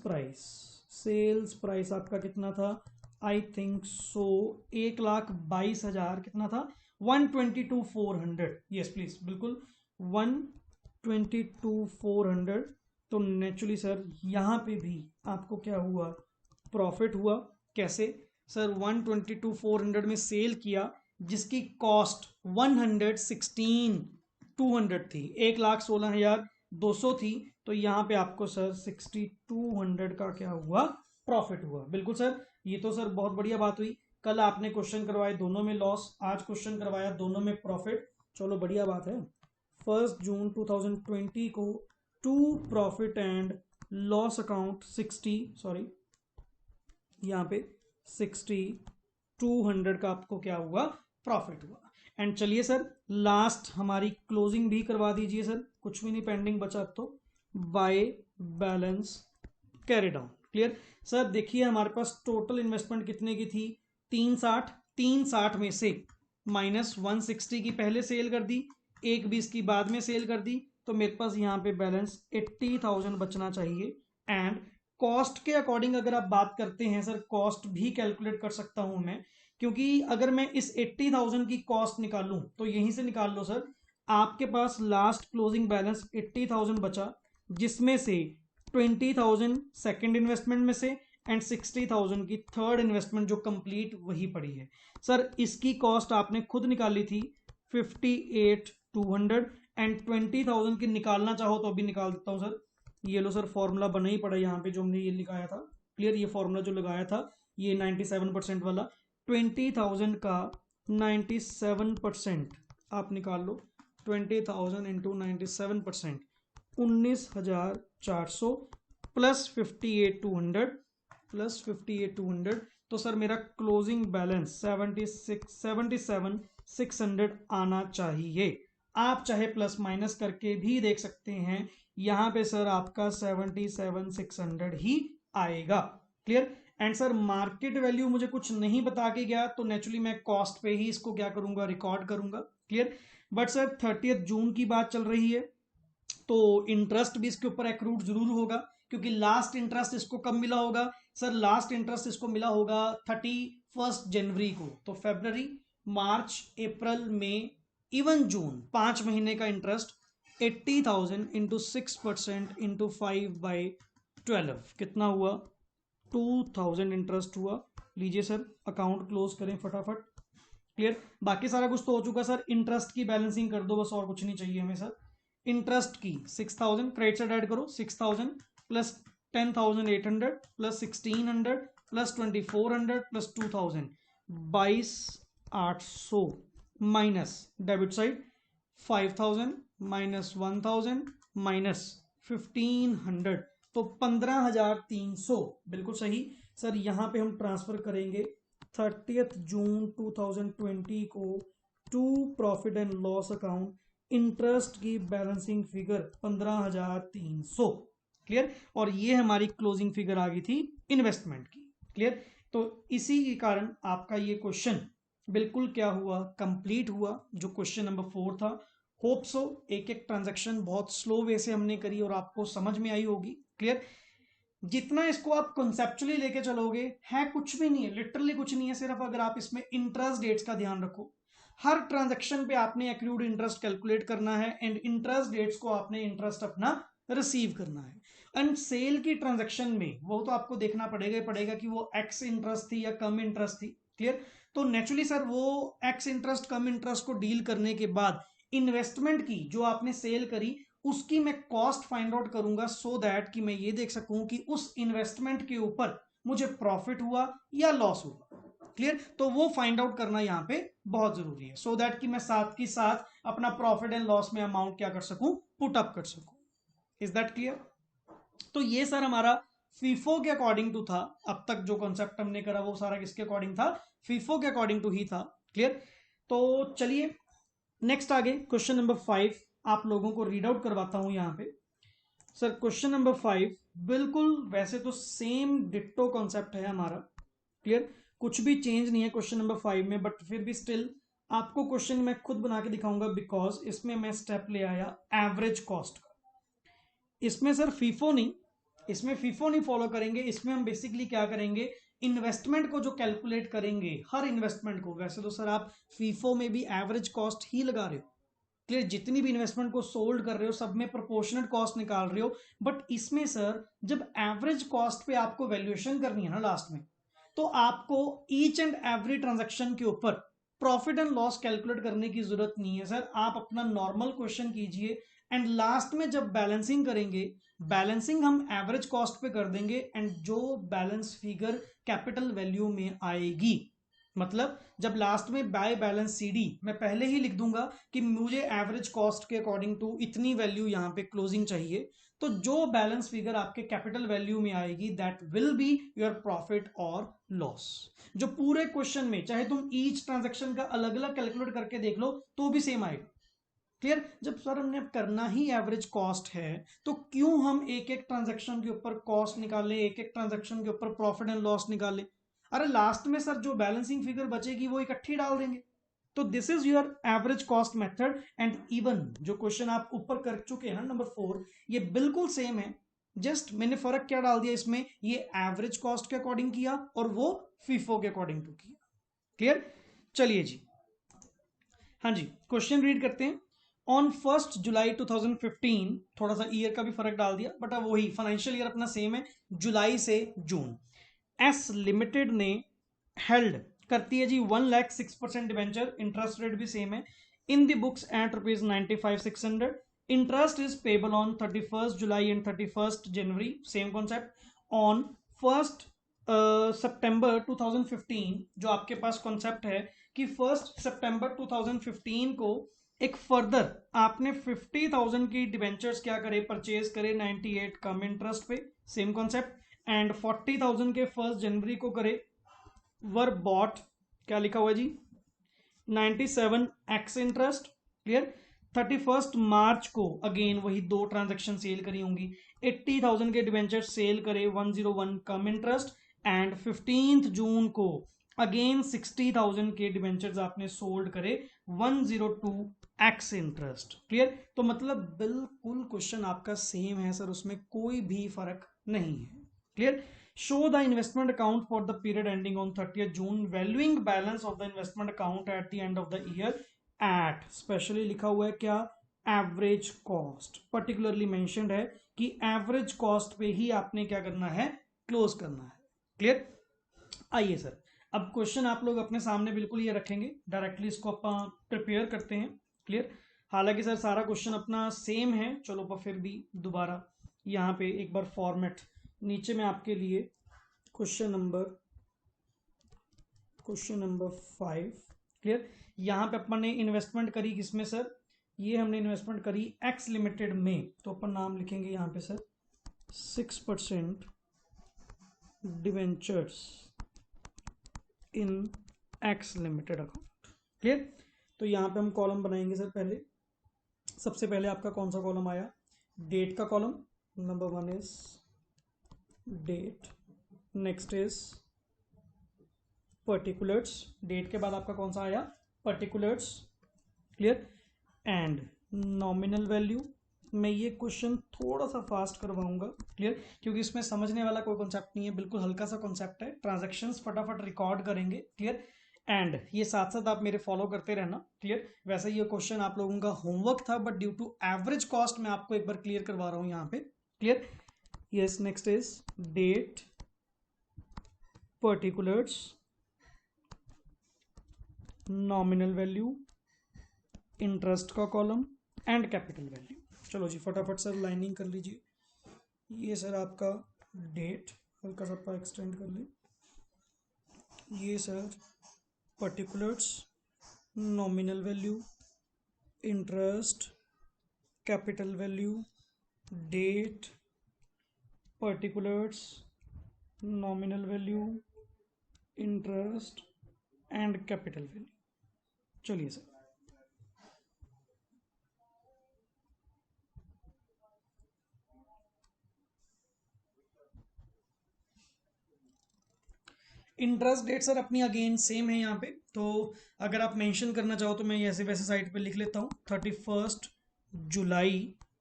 प्राइस आपका कितना था, आई थिंक सो 1,22,000 कितना था, 122,400, यस प्लीज बिल्कुल 122,400। तो नेचुरली सर यहाँ पे भी आपको क्या हुआ, प्रॉफिट हुआ। कैसे सर, 122,400 में सेल किया जिसकी कॉस्ट 116,200 थी, 1,16,200 थी, तो यहाँ पे आपको सर 6,200 का क्या हुआ, प्रॉफिट हुआ। बिल्कुल सर, ये तो सर बहुत बढ़िया बात हुई। कल आपने क्वेश्चन करवाए दोनों में लॉस, आज क्वेश्चन करवाया दोनों में प्रॉफिट, चलो बढ़िया बात है। 1 जून 2020 को to profit and loss account 6,200 का आपको क्या हुआ, प्रॉफिट हुआ। एंड चलिए सर लास्ट हमारी क्लोजिंग भी करवा दीजिए सर, कुछ भी नहीं पेंडिंग बचा तो, by balance carry down. Clear sir, देखिए हमारे पास टोटल इन्वेस्टमेंट कितने की थी, 360 में से -160 की पहले सेल कर दी, 120 की बाद में सेल कर दी, तो मेरे पास यहाँ पे बैलेंस 80,000 बचना चाहिए। एंड कॉस्ट के अकॉर्डिंग अगर आप बात करते हैं सर, कॉस्ट भी कैलकुलेट कर सकता हूं मैं, क्योंकि अगर मैं इस 80,000 की कॉस्ट निकालूं तो यहीं से निकाल लो सर, आपके पास लास्ट क्लोजिंग बैलेंस 80,000 बचा, जिसमें से 20,000 सेकेंड इन्वेस्टमेंट में से एंड 60,000 की थर्ड इन्वेस्टमेंट जो कंप्लीट वही पड़ी है। सर इसकी कॉस्ट आपने खुद निकाली थी 58,200 एंड 20,000 की निकालना चाहो तो अभी निकाल देता हूं सर, ये लो सर फॉर्मूला बना ही पड़ा यहाँ पे जो हमने ये लिखाया था। क्लियर, ये फॉर्मूला जो लगाया था ये 97% वाला, 20,000 का 97% आप निकाल लो, 20,000 इंटू 97%, 19,400 प्लस 58,200 तो सर मेरा क्लोजिंग बैलेंस 77,600 आना चाहिए। आप चाहे प्लस माइनस करके भी देख सकते हैं, यहां पे सर आपका 77,600 ही आएगा। Clear, and sir market value मुझे कुछ नहीं बता के गया, तो नेचुरली मैं कॉस्ट पे ही इसको क्या करूंगा, रिकॉर्ड करूंगा। क्लियर, बट सर 30 जून की बात चल रही है, तो इंटरेस्ट भी इसके ऊपर एक्रूड जरूर होगा, क्योंकि लास्ट इंटरेस्ट इसको कब मिला होगा सर, लास्ट इंटरेस्ट इसको मिला होगा 31 जनवरी को, तो फरवरी, मार्च, अप्रैल, मई, इवन जून, 5 महीने का इंटरेस्ट 80,000 इंटू 6% इंटू 5/12 कितना हुआ, 2,000 इंटरेस्ट हुआ। लीजिए सर अकाउंट क्लोज करें फटाफट। क्लियर, बाकी सारा कुछ तो हो चुका सर, इंटरेस्ट की बैलेंसिंग कर दो बस, और कुछ नहीं चाहिए हमें सर। इंटरेस्ट की 6,000 क्रेडिट साइड ऐड करो, 6,000 plus 10,800 plus 1,600 plus 2,400 plus 2,000, 22,800 minus debit side 5,000 minus 1,000 minus 1,500, तो 15,300 बिल्कुल सही सर। यहां पे हम ट्रांसफर करेंगे 30 जून 2020 को to profit and loss account, interest की बैलेंसिंग फिगर 15,300। क्लियर, और ये हमारी क्लोजिंग फिगर आ गई थी इन्वेस्टमेंट की। क्लियर, तो इसी के कारण आपका ये क्वेश्चन बिल्कुल क्या हुआ, कंप्लीट हुआ, जो क्वेश्चन नंबर 4 था। होप सो एक एक ट्रांजैक्शन बहुत स्लो वे से हमने करी और आपको समझ में आई होगी। क्लियर, जितना इसको आप कॉन्सेप्चुअली लेके चलोगे है कुछ भी नहीं है, लिटरली कुछ नहीं है, सिर्फ अगर आप इसमें इंटरेस्ट डेट्स का ध्यान रखो, हर ट्रांजैक्शन पे आपने एक्रूड इंटरेस्ट कैलकुलेट करना है एंड इंटरेस्ट डेट्स को आपने इंटरेस्ट अपना रिसीव करना है। एंड सेल की ट्रांजैक्शन में वो तो आपको देखना पड़ेगा ही पड़ेगा कि वो एक्स इंटरेस्ट थी या कम इंटरेस्ट थी। क्लियर, तो नेचुरली सर वो एक्स इंटरेस्ट कम इंटरेस्ट को डील करने के बाद इन्वेस्टमेंट की जो आपने सेल करी उसकी मैं कॉस्ट फाइंड आउट करूंगा, सो दैट कि मैं ये देख सकूं कि उस इन्वेस्टमेंट के ऊपर मुझे प्रॉफिट हुआ या लॉस हुआ। क्लियर, तो वो फाइंड आउट करना यहाँ पे बहुत जरूरी है, सो दैट कि मैं साथ की साथ अपना प्रॉफिट एंड लॉस में अमाउंट क्या कर सकूं, पुट अप कर सकूं। Is that clear? तो ये सर हमारा फीफो के अकॉर्डिंग टू था, अब तक जो कॉन्सेप्ट हमने करा वो सारा किसके अकॉर्डिंग था, फीफो के अकॉर्डिंग टू ही था। क्लियर, तो चलिए नेक्स्ट आगे क्वेश्चन नंबर 5 आप लोगों को रीड आउट करवाता हूं यहां पे। सर क्वेश्चन नंबर 5 बिल्कुल वैसे तो सेम डिट्टो कॉन्सेप्ट है हमारा। क्लियर, कुछ भी चेंज नहीं है क्वेश्चन नंबर 5 में, बट फिर भी स्टिल आपको क्वेश्चन मैं खुद बना के दिखाऊंगा, बिकॉज इसमें मैं स्टेप ले आया एवरेज कॉस्ट का। इसमें सर फीफो नहीं, इसमें फीफो नहीं फॉलो करेंगे, इसमें हम बेसिकली क्या करेंगे, इन्वेस्टमेंट को जो कैलकुलेट करेंगे, हर इन्वेस्टमेंट को, वैसे तो सर आप फीफो में भी एवरेज कॉस्ट ही लगा रहे हो, क्लियर, जितनी भी इन्वेस्टमेंट को सोल्ड कर रहे हो सब में प्रोपोर्शनल कॉस्ट निकाल रहे हो, बट इसमें सर जब एवरेज कॉस्ट पे आपको वैल्यूएशन करनी है ना लास्ट में, तो आपको ईच एंड एवरी ट्रांजेक्शन के ऊपर प्रॉफिट एंड लॉस कैलकुलेट करने की जरूरत नहीं है सर, आप अपना नॉर्मल क्वेश्चन कीजिए एंड लास्ट में जब बैलेंसिंग करेंगे, बैलेंसिंग हम एवरेज कॉस्ट पे कर देंगे एंड जो बैलेंस फिगर कैपिटल वैल्यू में आएगी, मतलब जब लास्ट में बाय बैलेंस सीडी मैं पहले ही लिख दूंगा कि मुझे एवरेज कॉस्ट के अकॉर्डिंग टू इतनी वैल्यू यहां पे क्लोजिंग चाहिए, तो जो बैलेंस फिगर आपके कैपिटल वैल्यू में आएगी that will be your profit और लॉस। जो पूरे क्वेश्चन में चाहे तुम ईच ट्रांजेक्शन का अलग अलग कैलकुलेट करके देख लो तो भी सेम आएगा, क्लियर। जब सर हमने अब करना ही एवरेज कॉस्ट है तो क्यों हम एक एक ट्रांजेक्शन के ऊपर कॉस्ट निकाले, एक एक ट्रांजेक्शन के ऊपर प्रॉफिट एंड लॉस निकाले, अरे लास्ट में सर जो बैलेंसिंग फिगर बचेगी वो इकट्ठी डाल देंगे। तो this is your average cost method and even जो क्वेश्चन आप ऊपर कर चुके हैं ना नंबर 4, ये बिल्कुल सेम है, जस्ट मैंने फर्क क्या डाल दिया इसमें, ये एवरेज कॉस्ट के अकॉर्डिंग किया और वो फीफो के अकॉर्डिंग टू किया, क्लियर। चलिए जी, हाँ जी, क्वेश्चन रीड करते हैं। ऑन 1 जुलाई 2015, थोड़ा सा ईयर का भी फर्क डाल दिया बट अब वही फाइनेंशियल ईयर अपना सेम है, जुलाई से जून, एस लिमिटेड ने हेल्ड करती है जी 1,06% डिवेंचर, इंटरेस्ट रेट भी सेम है, इन the books eight ₹95,600, interest is payable on 31 July and 31 January, same concept. On 1 सितंबर 2015 जो आपके पास कॉन्सेप्ट है कि 1 सितंबर 2015 को एक फर्दर आपने 50,000 की डिवेंचर्स क्या करे, परचेज करे 98 कम इंटरेस्ट पे, सेम कॉन्सेप्ट। एंड 40,000 के 1 जनवरी को करे वर बॉट, क्या लिखा हुआ है जी, 97 एक्स इंटरेस्ट, क्लियर। 31 मार्च को अगेन वही दो ट्रांजेक्शन सेल करी होंगी, 80,000 के डिवेंचर सेल करे 101 कम इंटरेस्ट, एंड 15 जून को अगेन 60,000 के डिवेंचर्स आपने सोल्ड करे 102 एक्स इंटरेस्ट, क्लियर। तो मतलब बिल्कुल क्वेश्चन आपका सेम है सर, उसमें कोई भी फर्क नहीं है, clear. Show the investment account for the period ending on 30th June, valuing balance of the investment account at the end of the year at, specially लिखा हुआ है क्या, एवरेज कॉस्ट, पर्टिकुलरली मेंशन्ड है कि एवरेज कॉस्ट पे ही आपने क्या करना है, क्लोज करना है, क्लियर। आइए सर, अब क्वेश्चन आप लोग अपने सामने बिल्कुल ये रखेंगे, डायरेक्टली इसको अपन प्रिपेयर करते हैं, क्लियर। हालांकि सर सारा क्वेश्चन अपना सेम है, चलो पर फिर भी दोबारा यहाँ पे एक बार फॉर्मेट, नीचे में आपके लिए क्वेश्चन नंबर 5, क्लियर। यहाँ पे अपन ने इन्वेस्टमेंट करी किसमें सर, ये हमने इन्वेस्टमेंट करी एक्स लिमिटेड में, तो अपन नाम लिखेंगे यहाँ पे सर 6% डिवेंचर्स इन एक्स लिमिटेड अकाउंट, क्लियर। तो यहाँ पे हम कॉलम बनाएंगे सर, पहले सबसे पहले आपका कौन सा कॉलम आया, डेट का column, number 1 is date, next is particulars, date के बाद आपका कौन सा आया, particulars, clear. And nominal value, मैं ये क्वेश्चन थोड़ा सा फास्ट करवाऊंगा, क्लियर, क्योंकि इसमें समझने वाला कोई कॉन्सेप्ट नहीं है, बिल्कुल हल्का सा कॉन्सेप्ट है, ट्रांजैक्शंस फटाफट रिकॉर्ड करेंगे, क्लियर। एंड ये साथ साथ आप मेरे फॉलो करते रहना, क्लियर। वैसे ये क्वेश्चन आप लोगों का होमवर्क था but due to average cost मैं आपको एक बार क्लियर करवा रहा हूं यहाँ पे, clear. Yes, next is date, particulars, nominal value, interest का कॉलम एंड कैपिटल वैल्यू। चलो जी फटाफट सर लाइनिंग कर लीजिए, ये सर आपका डेट, हल्का सा एक्सटेंड कर ले, ये sir particulars, nominal value, interest, capital value, date, particulars, nominal value, interest and capital value. चलिए सर, इंटरेस्ट डेट सर अपनी अगेन सेम है यहाँ पे, तो अगर आप मेंशन करना चाहो तो मैं ऐसे वैसे साइड पे लिख लेता हूँ 31 जुलाई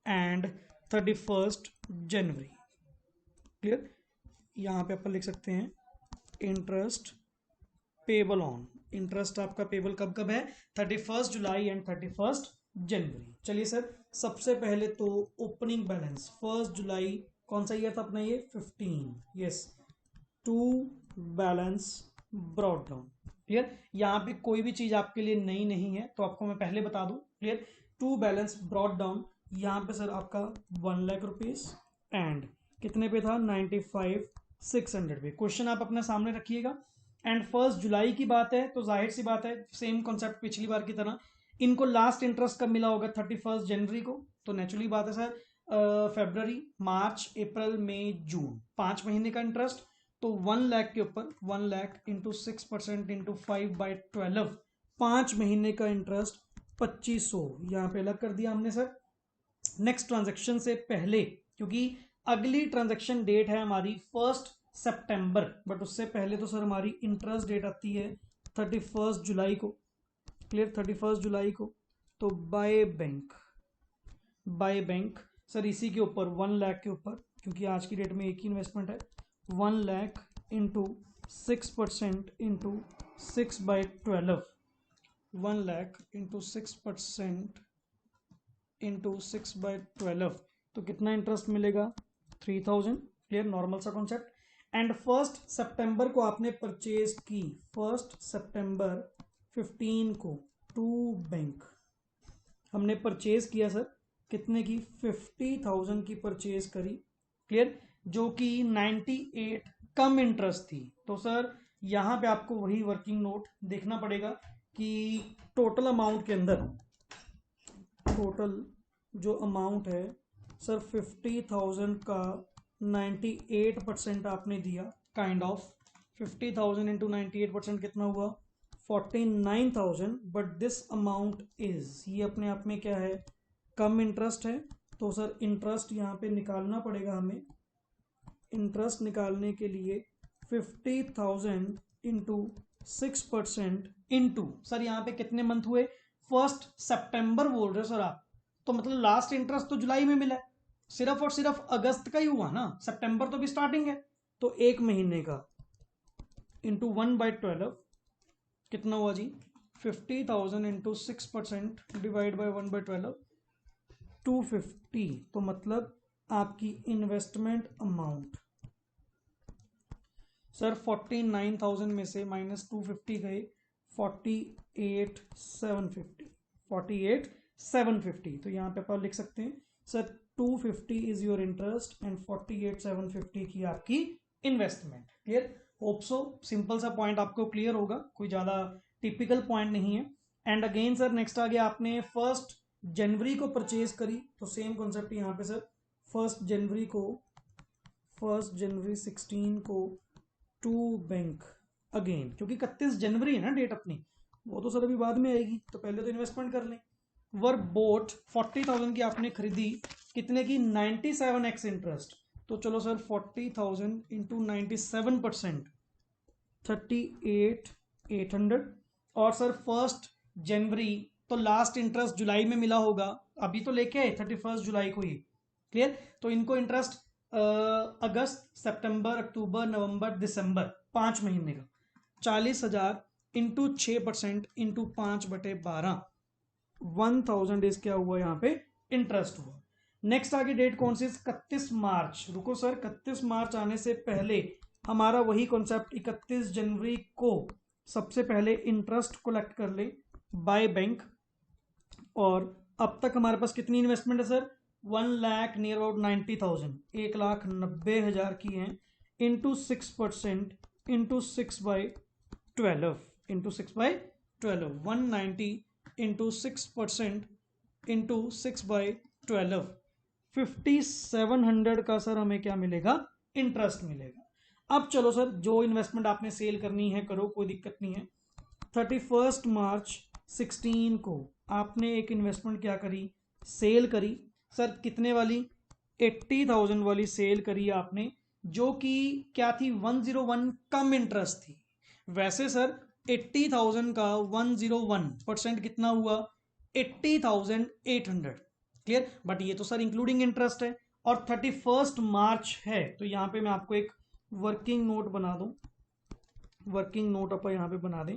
एंड 31 जनवरी, क्लियर। यहाँ पे अपन लिख सकते हैं इंटरेस्ट पेबल ऑन, इंटरेस्ट आपका पेबल कब कब है, 31 जुलाई एंड 31 जनवरी। चलिए सर, सबसे पहले तो ओपनिंग बैलेंस 1 जुलाई, कौन सा ईयर था अपना ये, 15, yes, to balance brought down. Clear, यहाँ पे कोई भी चीज आपके लिए नई नहीं है तो आपको मैं पहले बता दूं। Clear, to balance brought down, यहाँ पे सर आपका 1 लाख रुपीज एंड कितने पे था, 95,600 पे। क्वेश्चन आप अपने सामने रखिएगा। एंड 1 जुलाई की बात है तो जाहिर सी बात है, सेम कॉन्सेप्ट पिछली बार की तरह, इनको लास्ट इंटरेस्ट कब मिला होगा, 31 जनवरी को। तो नेचुरली बात है सर, फरवरी, मार्च, अप्रैल, मई, जून, 5 महीने का इंटरेस्ट। तो 1 लाख के ऊपर 1 लाख इंटू 6% इंटू 5/12, 5 महीने का इंटरेस्ट 2500 यहाँ पे अलग कर दिया हमने सर। नेक्स्ट ट्रांजेक्शन से पहले, क्योंकि अगली ट्रांजेक्शन डेट है हमारी 1 सितंबर, बट उससे पहले तो सर हमारी इंटरेस्ट डेट आती है 31 जुलाई को। क्लियर, 31 जुलाई को। तो बाय बैंक सर इसी के ऊपर 1 लाख के ऊपर, क्योंकि आज की डेट में एक ही इन्वेस्टमेंट है, 1 lakh into 6% into 6/12, 1 lakh into 6% into 6/12, तो कितना इंटरेस्ट मिलेगा, 3000। क्लियर, नॉर्मल सा कॉन्सेप्ट। एंड 1 सितंबर को आपने परचेज की, 1 सितंबर 15 को टू बैंक हमने परचेज किया सर, कितने की, 50,000 की परचेज करी। क्लियर, जो कि 98 कम इंटरेस्ट थी। तो सर यहाँ पे आपको वही वर्किंग नोट देखना पड़ेगा कि टोटल अमाउंट के अंदर, टोटल जो अमाउंट है सर 50,000 का 98% आपने दिया, काइंड ऑफ 50,000 इंटू 98% कितना हुआ, 49,000। बट दिस अमाउंट इज, ये अपने आप में क्या है, कम इंटरेस्ट है। तो सर इंटरेस्ट यहाँ पे निकालना पड़ेगा हमें। इंटरेस्ट निकालने के लिए 50,000 इंटू 6% इंटू, सर यहाँ पे कितने मंथ हुए, 1 सितंबर बोल रहे हो सर आप, तो मतलब लास्ट इंटरेस्ट तो जुलाई में मिला है, सिर्फ और सिर्फ अगस्त का ही हुआ ना, सितंबर तो भी स्टार्टिंग है। तो एक महीने का इंटू 1/12 कितना हुआ जी, 50,000 इंटू 6% डिवाइड बाई 1/12, 250। तो मतलब आपकी इन्वेस्टमेंट अमाउंट सर 49,000 में से माइनस 250 गए, 48,750, 48,750। तो यहाँ पे आप लिख सकते हैं sir 250 is your interest and 48,750 की आपकी investment. Clear, hope so simple सा पॉइंट आपको क्लियर होगा, कोई ज्यादा टिपिकल पॉइंट नहीं है। एंड अगेन सर नेक्स्ट आ गया, आपने 1 जनवरी को परचेज करी, तो सेम कॉन्सेप्ट यहाँ पे सर 1 जनवरी को, 1 जनवरी 16 को टू बैंक अगेन, क्योंकि 31 जनवरी है ना डेट अपनी, वो तो सर अभी बाद में आएगी, तो पहले तो इन्वेस्टमेंट कर लें। वर बोट 40,000 की आपने खरीदी, कितने की, 97x इंटरेस्ट। तो चलो सर 40,000 इंटू 97%, 38,800। और सर 1 जनवरी तो लास्ट इंटरेस्ट जुलाई में मिला होगा, अभी तो लेके आए 31 जुलाई को ही। क्लियर, तो इनको इंटरेस्ट अगस्त, सितंबर, अक्टूबर, नवंबर, दिसंबर, 5 महीने का 40,000 इंटू 6% इंटू 5/12, 1,000 डेज क्या हुआ यहाँ पे इंटरेस्ट हुआ। नेक्स्ट आगे डेट कौन सी, 31 मार्च। रुको सर, 31 मार्च आने से पहले हमारा वही कॉन्सेप्ट, 31 जनवरी को सबसे पहले इंटरेस्ट कलेक्ट कर ले बाय बैंक। और अब तक हमारे पास कितनी इन्वेस्टमेंट है सर, 1 लाख नियर अबाउट 90,000, 1,90,000 की है, into 6% into 6/12 into 6/12, 190 into 6% into 6/12, 5,700 का सर हमें क्या मिलेगा, इंटरेस्ट मिलेगा। अब चलो सर, जो इन्वेस्टमेंट आपने सेल करनी है करो, कोई दिक्कत नहीं है। 31 मार्च 16 को आपने एक इन्वेस्टमेंट क्या करी, सेल करी सर, कितने वाली, 80,000 वाली सेल करी आपने, जो कि क्या थी, 101 कम इंटरेस्ट थी। वैसे सर 80,000 का 101% कितना हुआ, 80,800। क्लियर, बट ये तो सर इंक्लूडिंग इंटरेस्ट है, और 31 मार्च है, तो यहाँ पे मैं आपको एक वर्किंग नोट बना दूं, वर्किंग नोट अपन यहाँ पे बना दें।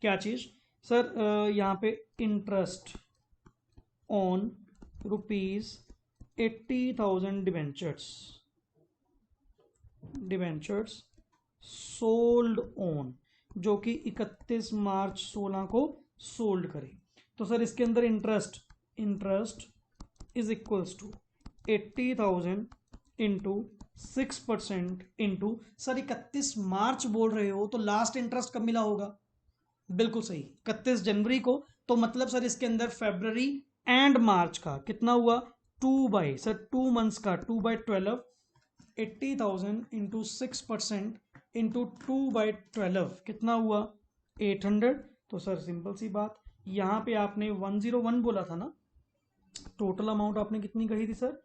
क्या चीज सर, यहाँ पे interest on ₹80,000 debentures sold on, जो कि 31 मार्च 16 को सोल्ड करे। तो सर इसके अंदर interest is equals to 80,000 into 6% into, sir 31 March बोल रहे हो तो लास्ट इंटरेस्ट कब मिला होगा? बिल्कुल सही, 31 जनवरी को। तो मतलब सर इसके अंदर फरवरी एंड मार्च का कितना हुआ? 2 मंथ्स का 2/12, 80,000 इंटू 6% इंटू 2/12 कितना हुआ? 800। तो सर सिंपल सी बात, यहां पे आपने 101 बोला था ना, टोटल अमाउंट आपने कितनी कही थी सर?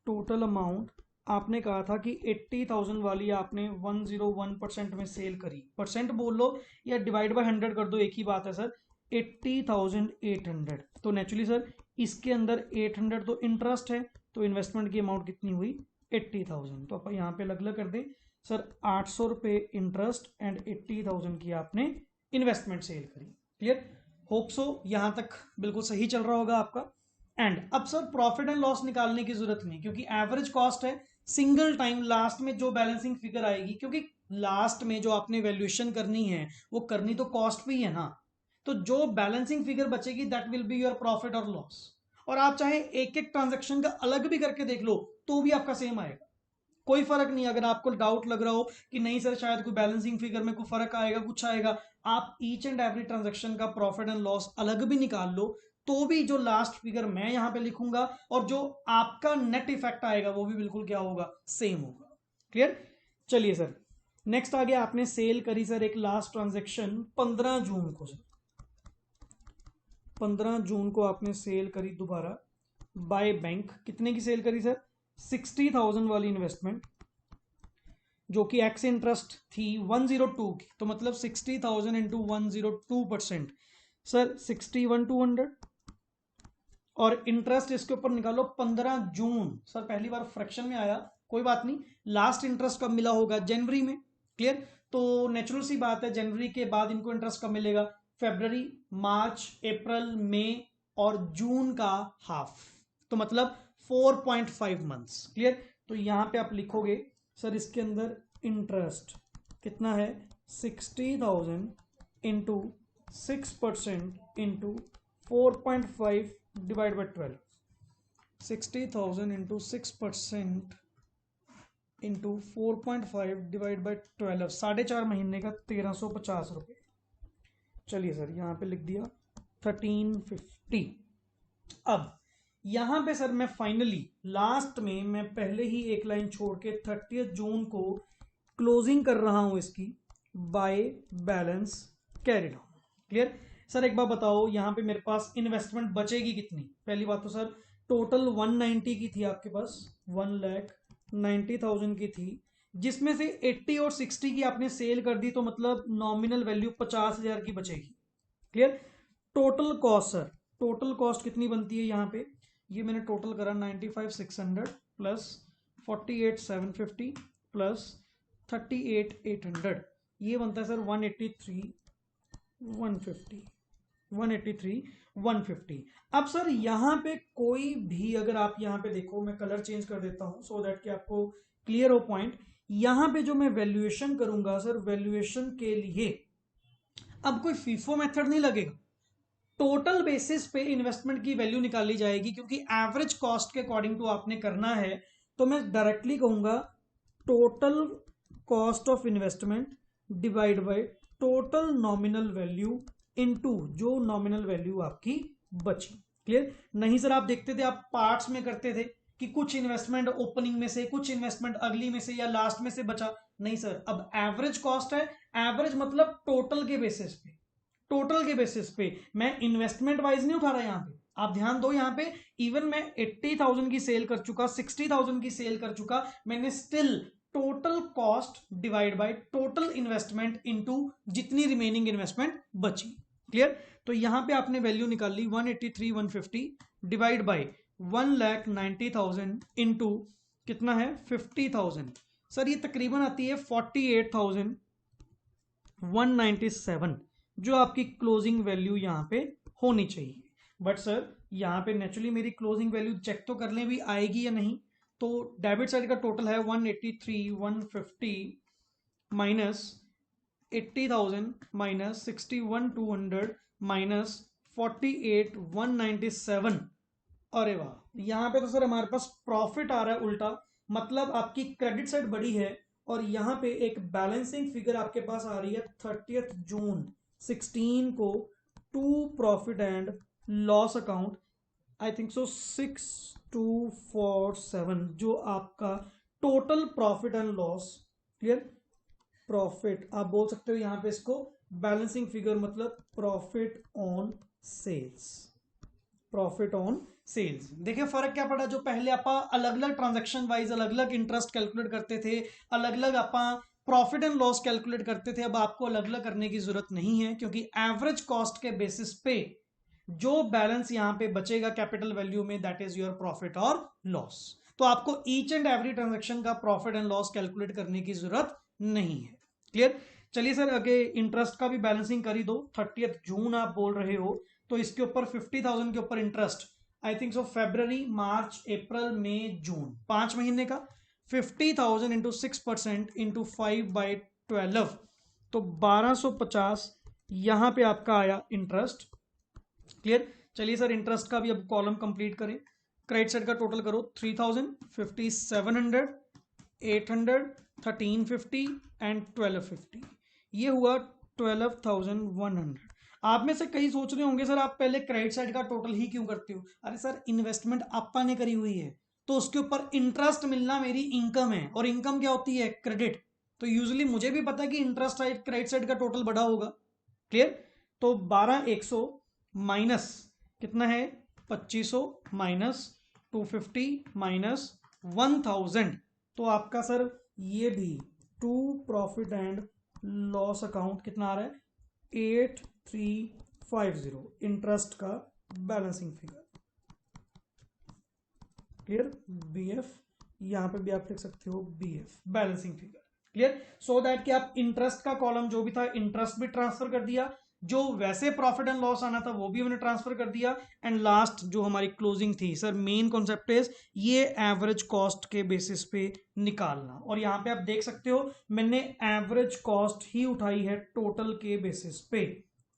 टोटल अमाउंट आपने कहा था कि 80,000 वाली आपने 101% में सेल करी, परसेंट बोल लो या डिवाइड बाय 100 कर दो, एक ही बात है सर। 80,800, तो नेचुरली सर इसके अंदर 800 तो इंटरेस्ट है, तो इन्वेस्टमेंट की अमाउंट कितनी हुई? 80,000। तो अपन यहाँ पे अलग अलग कर दें सर, 800 रुपये इंटरेस्ट एंड 80,000 की आपने इन्वेस्टमेंट सेल करी। क्लियर? होप सो यहाँ तक बिल्कुल सही चल रहा होगा आपका। एंड अब सर प्रॉफिट एंड लॉस निकालने की जरूरत नहीं, क्योंकि एवरेज कॉस्ट है, सिंगल टाइम लास्ट में जो बैलेंसिंग फिगर आएगी, क्योंकि लास्ट में जो आपने वैल्यूएशन करनी है वो करनी तो कॉस्ट पे ही है ना, तो जो बैलेंसिंग फिगर बचेगी that will be your profit और लॉस। और आप चाहे एक एक ट्रांजेक्शन का अलग भी करके देख लो तो भी आपका सेम आएगा, कोई फर्क नहीं। अगर आपको डाउट लग रहा हो कि नहीं सर शायद कोई बैलेंसिंग फिगर में कोई फर्क आएगा, कुछ आएगा, आप ईच एंड एवरी ट्रांजेक्शन का प्रॉफिट एंड लॉस अलग भी निकाल लो, तो भी जो लास्ट फिगर मैं यहां पे लिखूंगा और जो आपका नेट इफेक्ट आएगा वो भी बिल्कुल क्या होगा? सेम होगा। क्लियर? चलिए सर, नेक्स्ट आ गया, आपने सेल करी सर एक लास्ट ट्रांजेक्शन 15 जून को। सर 15 जून को आपने सेल करी दोबारा बाय बैंक, कितने की सेल करी सर? 60,000 वाली इन्वेस्टमेंट, जो कि एक्स इंटरेस्ट थी 102 की, तो मतलब 60,000 इंटू 102%, सर 61,200। और इंटरेस्ट इसके ऊपर निकालो 15 जून, सर पहली बार फ्रैक्शन में आया, कोई बात नहीं, लास्ट इंटरेस्ट कब मिला होगा? जनवरी में। क्लियर? तो नेचुरल सी बात है, जनवरी के बाद इनको इंटरेस्ट कब मिलेगा? फरवरी, मार्च, अप्रैल, मई और जून का हाफ, तो मतलब 4.5 मंथ्स। क्लियर? तो यहां पे आप लिखोगे सर इसके अंदर इंटरेस्ट कितना है? 60,000 into 6% into 4.5 divide by 12, 60,000 into 6% into 4.5 divide by 12, 4.5 महीने का 1350 रुपये। चलिए सर यहाँ पे लिख दिया 1350। अब यहां पे सर मैं फाइनली लास्ट में मैं पहले ही एक लाइन छोड़ के 30 जून को क्लोजिंग कर रहा हूं इसकी by balance carried on. Clear? Sir एक बार बताओ यहां पे मेरे पास इन्वेस्टमेंट बचेगी कितनी? पहली बात तो सर टोटल 190 की थी आपके पास, 1,90,000 की थी, जिसमें से 80 और 60 की आपने सेल कर दी, तो मतलब नॉमिनल वैल्यू 50,000 की बचेगी। Clear? Total cost sir, total cost कितनी बनती है यहाँ पे? ये मैंने टोटल करा 95,600 प्लस 48,750 प्लस 38,800, ये बनता है सर 183,150। अब सर यहाँ पे कोई भी, अगर आप यहाँ पे देखो, मैं कलर चेंज कर देता हूं सो दैट कि आपको क्लियर हो पॉइंट। यहाँ पे जो मैं वैल्यूएशन करूंगा सर, वैल्यूएशन के लिए अब कोई फीफो मेथड नहीं लगेगा, टोटल बेसिस पे इन्वेस्टमेंट की वैल्यू निकाली जाएगी, क्योंकि एवरेज कॉस्ट के अकॉर्डिंग टू आपने करना है। तो मैं डायरेक्टली कहूंगा total cost of investment divide by total nominal value into जो नॉमिनल वैल्यू आपकी बची। क्लियर? नहीं सर आप देखते थे, आप पार्ट्स में करते थे कि कुछ इन्वेस्टमेंट ओपनिंग में से, कुछ इन्वेस्टमेंट अगली में से या लास्ट में से बचा। नहीं सर, अब एवरेज कॉस्ट है, एवरेज मतलब टोटल के बेसिस पे, टोटल के बेसिस पे, मैं इन्वेस्टमेंट वाइज नहीं उठा रहा यहां पे। आप ध्यान दो, यहां पे इवन मैं 80,000 की सेल कर चुका, 60,000 की सेल कर चुका, मैंने still total cost divide by total investment into जितनी रिमेनिंग इन्वेस्टमेंट बची। क्लियर? तो यहां पे आपने वैल्यू निकाल ली 183,150 डिवाइड बाय 1,90,000 इंटू कितना है 50,000, सर ये तकरीबन आती है 48,197 जो आपकी क्लोजिंग वैल्यू यहाँ पे होनी चाहिए। बट सर यहाँ पे नेचुरली मेरी क्लोजिंग वैल्यू चेक तो कर लें भी आएगी या नहीं। तो डेबिट साइड का टोटल है 183,150 माइनस 80,000 माइनस 61,200 माइनस 48,197। अरे वाह, यहाँ पे तो सर हमारे पास प्रॉफिट आ रहा है उल्टा, मतलब आपकी क्रेडिट साइड बड़ी है और यहाँ पे एक बैलेंसिंग फिगर आपके पास आ रही है 30 जून 16 को to profit and loss account, I think so 6247 जो आपका total profit and loss. Clear, profit आप बोल सकते हो यहाँ पे इसको बैलेंसिंग फिगर, मतलब profit on sales, profit on sales. देखिए फर्क क्या पड़ा, जो पहले आप अलग अलग ट्रांजैक्शन वाइज अलग अलग इंटरेस्ट कैलकुलेट करते थे, अलग अलग आप प्रॉफिट एंड लॉस कैलकुलेट करते थे, अब आपको अलग अलग करने की जरूरत नहीं है क्योंकि एवरेज कॉस्ट के बेसिस पे जो बैलेंस यहाँ पे बचेगा कैपिटल वैल्यू में दैट इज योर प्रॉफिट और लॉस। तो आपको ईच एंड एवरी ट्रांजैक्शन का प्रॉफिट एंड लॉस कैलकुलेट करने की जरूरत नहीं है। क्लियर, चलिए सर आगे इंटरेस्ट का भी बैलेंसिंग कर ही दो। 30 जून आप बोल रहे हो तो इसके ऊपर 50,000 के ऊपर इंटरेस्ट, आई थिंक सो फरवरी मार्च अप्रैल मई जून 5 महीने का 50,000 इंटू 6% इंटू 5/12 तो 1250 यहां पे आपका आया इंटरेस्ट। क्लियर, चलिए सर इंटरेस्ट का भी अब कॉलम कंप्लीट करें। क्रेडिट साइड का टोटल करो 3,000 5,700 800 1350 एंड 1250, ये हुआ 12,100। आप में से कई सोच रहे होंगे सर आप पहले क्रेडिट साइड का टोटल ही क्यों करते हो। अरे सर इन्वेस्टमेंट आपा ने करी हुई है तो उसके ऊपर इंटरेस्ट मिलना मेरी इनकम है, और इनकम क्या होती है क्रेडिट, तो यूजुअली मुझे भी पता है कि इंटरेस्ट साइड क्रेडिट साइड का टोटल बड़ा होगा। क्लियर, तो 12,100 माइनस कितना है 2,500 माइनस 250 माइनस 1,000 तो आपका सर ये भी to profit and loss account कितना आ रहा है 8,350 इंटरेस्ट का बैलेंसिंग फिगर। क्लियर, बीएफ यहां पे भी आप लिख सकते हो BF balancing figure. Clear, so that कि आप इंटरेस्ट का कॉलम जो भी था इंटरेस्ट भी ट्रांसफर कर दिया, जो वैसे प्रॉफिट एंड लॉस आना था वो भी हमने ट्रांसफर कर दिया, एंड लास्ट जो हमारी क्लोजिंग थी सर मेन कॉन्सेप्ट इज ये एवरेज कॉस्ट के बेसिस पे निकालना। और यहां पे आप देख सकते हो मैंने एवरेज कॉस्ट ही उठाई है टोटल के बेसिस पे,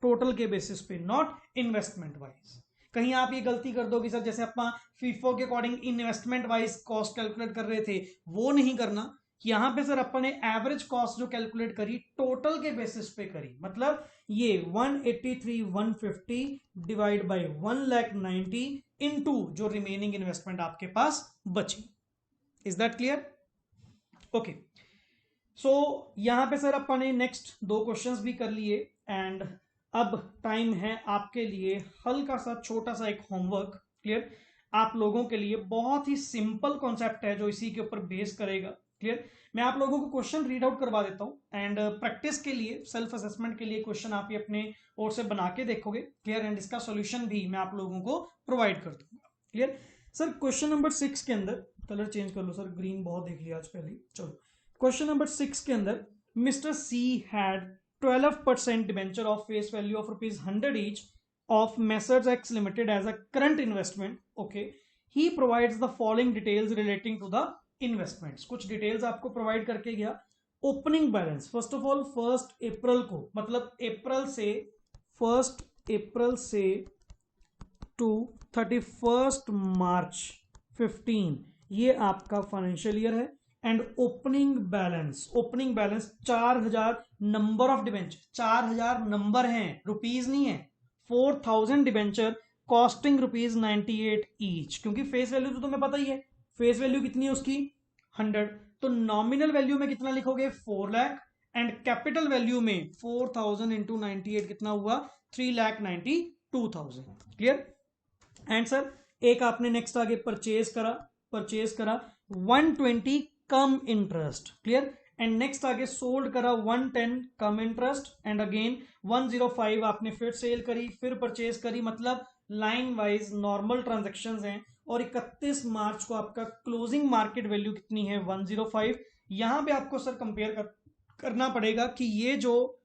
टोटल के बेसिस पे नॉट इन्वेस्टमेंट वाइज। कहीं आप ये गलती कर दो कि सर जैसे आप फीफो के according investment wise cost calculate कर रहे थे वो नहीं करना। यहां पे सर अपन ने एवरेज कॉस्ट जो कैलकुलेट करी टोटल के बेसिस पे करी, मतलब ये 183,150 डिवाइड बाय 1,90,000 इनटू जो रिमेनिंग इन्वेस्टमेंट आपके पास बची। Is that clear? ओके, सो यहां पे सर अपन ने नेक्स्ट 2 क्वेश्चंस भी कर लिए, एंड अब टाइम है आपके लिए हल्का सा छोटा सा एक होमवर्क। क्लियर, आप लोगों के लिए बहुत ही सिंपल कॉन्सेप्ट है जो इसी के ऊपर बेस करेगा। क्लियर, मैं आप लोगों को क्वेश्चन रीड आउट करवा देता हूं एंड प्रैक्टिस के लिए सेल्फ असेसमेंट के लिए क्वेश्चन आप ये अपने ओर से बना के देखोगे। क्लियर, एंड इसका सॉल्यूशन भी मैं आप लोगों को प्रोवाइड कर दूंगा। क्लियर, सर क्वेश्चन नंबर 6 के अंदर कलर चेंज कर लो सर, ग्रीन बहुत देख लिया आज पहले। चलो क्वेश्चन नंबर 6 के अंदर mister she had 12% debenture of face value of ₹100 each of Messrs X Limited as a current investment. Okay, he provides the following details relating to the investments. कुछ details आपको प्रोवाइड करके गया। Opening balance first of all 1 अप्रैल को, मतलब अप्रैल से 1 अप्रैल से to 31 मार्च 15 ये आपका फाइनेंशियल ईयर है। And opening balance 4,000 number of debenture, 4,000 number हैं, रुपीज नहीं है। 4,000 डिबेंचर कॉस्टिंग ₹98 ईच, क्योंकि फेस वैल्यू तो तुम्हें पता ही है, फेस वैल्यू कितनी है उसकी 100, तो नॉमिनल वैल्यू में कितना लिखोगे 4 लाख, एंड कैपिटल वैल्यू में 4,000 इंटू 98 कितना हुआ 3,92,000। क्लियर, एंड सर एक आपने नेक्स्ट आगे परचेज करा 120 कम इंटरेस्ट। क्लियर, एंड नेक्स्ट आगे सोल्ड करा 110 कम इंटरेस्ट, एंड अगेन 105 आपने फिर सेल करी, फिर परचेज करी, मतलब लाइन वाइज नॉर्मल ट्रांजेक्शन्स हैं और 31 मार्च को आपका क्लोजिंग मार्केट वैल्यू कितनी है 105। यहां पे आपको सर कंपेयर करना पड़ेगा कि ये जो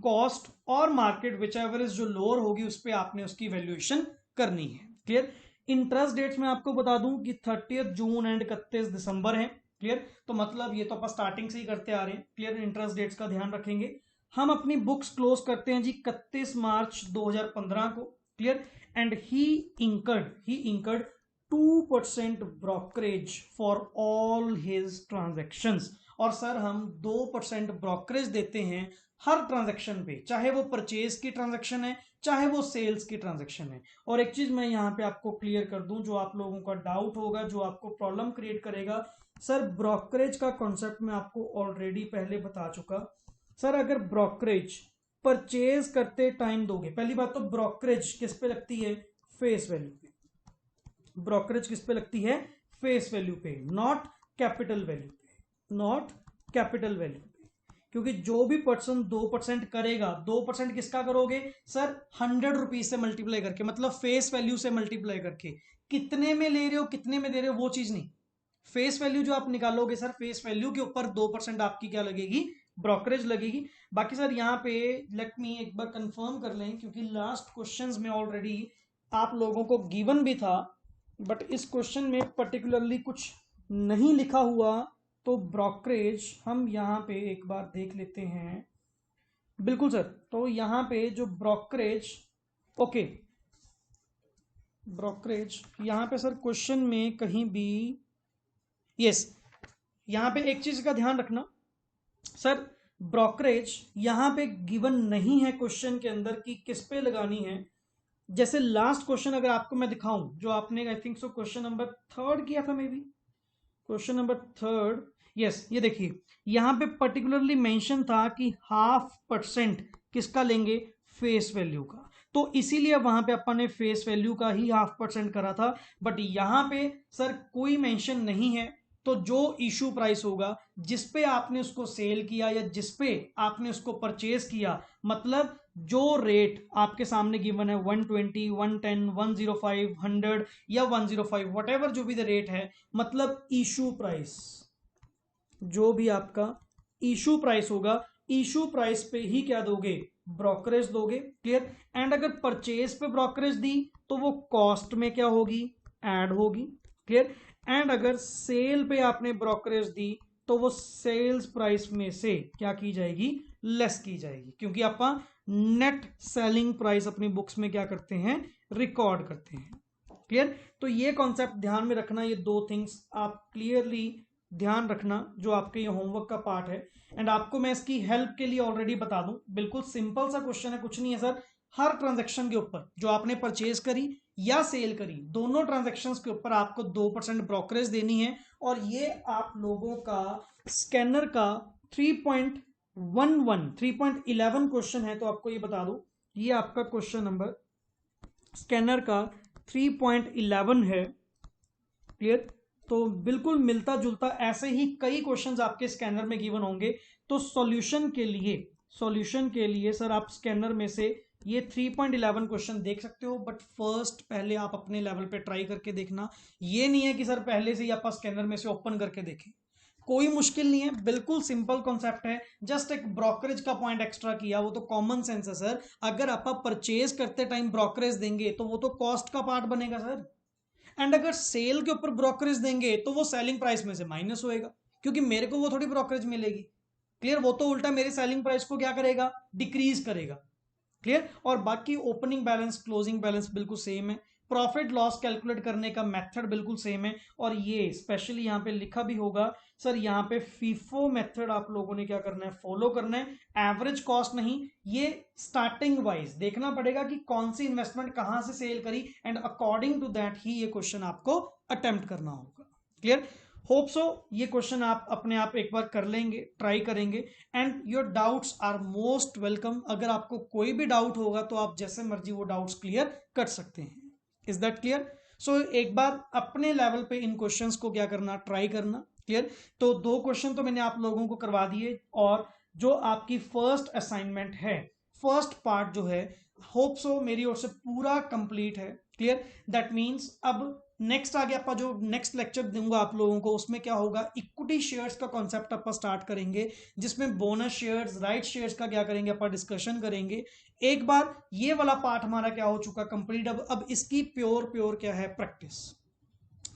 कॉस्ट और मार्केट विच एवर इज जो लोअर होगी उस पर आपने उसकी वैल्यूएशन करनी है। क्लियर। इंटरेस्ट डेट्स में आपको बता दूं कि 30 जून एंड 31 दिसंबर है। क्लियर। तो मतलब ये तो अपन स्टार्टिंग से ही करते आ रहे हैं। क्लियर। इंटरेस्ट डेट्स का ध्यान रखेंगे। हम अपनी बुक्स क्लोज करते हैं जी 31 मार्च 2015 को। Clear. And he incurred 2% brokerage for all his transactions. और सर हम 2% ब्रोकरेज देते हैं हर ट्रांजेक्शन पे, चाहे वो परचेज की ट्रांजेक्शन है चाहे वो सेल्स की ट्रांजेक्शन है। और एक चीज मैं यहां पे आपको क्लियर कर दूं, जो आप लोगों का डाउट होगा, जो आपको प्रॉब्लम क्रिएट करेगा, सर ब्रोकरेज का कॉन्सेप्ट मैं आपको ऑलरेडी पहले बता चुका। सर अगर ब्रोकरेज परचेज करते टाइम दोगे, पहली बात तो ब्रोकरेज किस पे लगती है, फेस वैल्यू पे। ब्रोकरेज किस पे लगती है, फेस वैल्यू पे, नॉट कैपिटल वैल्यू पे, नॉट कैपिटल वैल्यू पे। क्योंकि जो भी पर्सन 2% करेगा, 2% किसका करोगे सर, 100 रुपीज से मल्टीप्लाई करके, मतलब फेस वैल्यू से मल्टीप्लाई करके। कितने में ले रहे हो कितने में दे रहे हो वो चीज नहीं, फेस वैल्यू जो आप निकालोगे सर, फेस वैल्यू के ऊपर 2% आपकी क्या लगेगी, ब्रोकरेज लगेगी। बाकी सर यहाँ पे लेट मी एक बार कंफर्म कर लें, क्योंकि लास्ट क्वेश्चंस में ऑलरेडी आप लोगों को गिवन भी था, बट इस क्वेश्चन में पर्टिकुलरली कुछ नहीं लिखा हुआ। तो ब्रोकरेज हम यहाँ पे एक बार देख लेते हैं। बिल्कुल सर, तो यहाँ पे जो ब्रोकरेज, ओके, ब्रोकरेज यहाँ पे सर क्वेश्चन में कहीं भी, यस, यहाँ पे एक चीज का ध्यान रखना सर, ब्रोकरेज यहाँ पे गिवन नहीं है क्वेश्चन के अंदर कि किस पे लगानी है। जैसे लास्ट क्वेश्चन अगर आपको मैं दिखाऊं, जो आपने आई थिंक सो क्वेश्चन नंबर 3 किया था, may be question number 3, yes, ये देखिए यहां पे पर्टिकुलरली मेंशन था कि 0.5% किसका लेंगे, फेस वैल्यू का। तो इसीलिए वहां पे अपन ने फेस वैल्यू का ही 0.5% करा था। बट यहां पे सर कोई मेंशन नहीं है, तो जो इशू प्राइस होगा जिस पे आपने उसको सेल किया या जिस पे आपने उसको परचेज किया, मतलब जो रेट आपके सामने गिवन है 120, 110, 105, 100 या 105, वट एवर जो भी द रेट है, मतलब इशू प्राइस, जो भी आपका इशू प्राइस होगा, इशू प्राइस पे ही क्या दोगे, ब्रोकरेज दोगे। क्लियर। एंड अगर परचेज पे ब्रोकरेज दी तो वो कॉस्ट में क्या होगी, ऐड होगी। क्लियर। एंड अगर सेल पे आपने ब्रोकरेज दी तो वो सेल्स प्राइस में से क्या की जाएगी, लेस की जाएगी, क्योंकि आप नेट सेलिंग प्राइस अपनी बुक्स में क्या करते हैं, रिकॉर्ड करते हैं। क्लियर। तो ये कॉन्सेप्ट ध्यान में रखना, ये दो थिंग्स आप क्लियरली ध्यान रखना जो आपके ये होमवर्क का पार्ट है। एंड आपको मैं इसकी हेल्प के लिए ऑलरेडी बता दूं, बिल्कुल सिंपल सा क्वेश्चन है, कुछ नहीं है सर। हर ट्रांजैक्शन के ऊपर जो आपने परचेज करी या सेल करी, दोनों ट्रांजैक्शंस के ऊपर आपको 2% ब्रोकरेज देनी है। और ये आप लोगों का स्कैनर का 3.11 क्वेश्चन है। तो आपको ये बता दूं, ये आपका क्वेश्चन नंबर स्कैनर का 3.11 है। क्लियर। तो बिल्कुल मिलता जुलता ऐसे ही कई क्वेश्चंस आपके स्कैनर में गिवन होंगे। तो सॉल्यूशन के लिए सर आप स्कैनर में से ये 3.11 क्वेश्चन देख सकते हो, बट फर्स्ट पहले आप अपने लेवल पे ट्राई करके देखना। ये नहीं है कि सर पहले से ही आप स्कैनर में से ओपन करके देखें, कोई मुश्किल नहीं है, बिल्कुल सिंपल कॉन्सेप्ट है। जस्ट एक ब्रोकरेज का पॉइंट एक्स्ट्रा किया, वो तो कॉमन सेंस है सर। अगर आप परचेज करते टाइम ब्रोकरेज देंगे तो वो तो कॉस्ट का पार्ट बनेगा सर। एंड अगर सेल के ऊपर ब्रोकरेज देंगे तो वो सेलिंग प्राइस में से माइनस होएगा, क्योंकि मेरे को वो थोड़ी ब्रोकरेज मिलेगी। क्लियर। वो तो उल्टा मेरी सेलिंग प्राइस को क्या करेगा, डिक्रीज करेगा। क्लियर। और बाकी ओपनिंग बैलेंस क्लोजिंग बैलेंस बिल्कुल सेम है, प्रॉफिट लॉस कैलकुलेट करने का मेथड बिल्कुल सेम है। और ये स्पेशली यहां पे लिखा भी होगा सर, यहाँ पे फीफो मेथड आप लोगों ने क्या करना है, फॉलो करना है। एवरेज कॉस्ट नहीं, ये स्टार्टिंग वाइज देखना पड़ेगा कि कौन सी इन्वेस्टमेंट कहां से सेल करी, एंड अकॉर्डिंग टू दैट ही ये क्वेश्चन आपको अटेम्प्ट करना होगा। क्लियर। होप सो ये क्वेश्चन आप अपने आप एक बार कर लेंगे, ट्राई करेंगे। And your doubts are most welcome. अगर आपको कोई भी डाउट होगा तो आप जैसे मर्जी वो डाउट्स क्लियर कर सकते हैं। Is that clear. सो एक बार अपने लेवल पे इन क्वेश्चंस को क्या करना, ट्राई करना। क्लियर। तो 2 क्वेश्चन तो मैंने आप लोगों को करवा दिए, और जो आपकी फर्स्ट असाइनमेंट है, फर्स्ट पार्ट जो है होप सो मेरी ओर से पूरा कंप्लीट है। क्लियर, दैट मीन्स अब नेक्स्ट आगे आपका जो नेक्स्ट लेक्चर दूंगा आप लोगों को, उसमें क्या होगा, इक्विटी शेयर्स का कॉन्सेप्ट आप स्टार्ट करेंगे, जिसमें बोनस शेयर्स, राइट शेयर्स का क्या करेंगे आप डिस्कशन करेंगे। एक बार ये वाला पार्ट हमारा क्या हो चुका कंप्लीट, अब इसकी प्योर क्या है, प्रैक्टिस।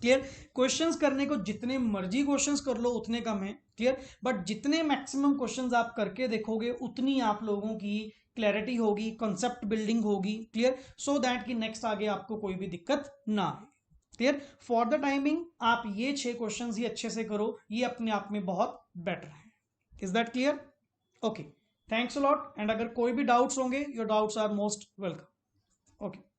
क्लियर, क्वेश्चंस करने को जितने मर्जी क्वेश्चंस कर लो उतने कम है। क्लियर, बट जितने मैक्सिमम क्वेश्चंस आप करके देखोगे उतनी आप लोगों की क्लैरिटी होगी, कॉन्सेप्ट बिल्डिंग होगी। क्लियर, सो दैट कि नेक्स्ट आगे आपको कोई भी दिक्कत ना आए। क्लियर, फॉर द टाइमिंग आप ये 6 क्वेश्चंस ही अच्छे से करो, ये अपने आप में बहुत बेटर है। Is that clear? Okay, thanks a lot. And अगर कोई भी डाउट्स होंगे, your doubts are most welcome. Okay.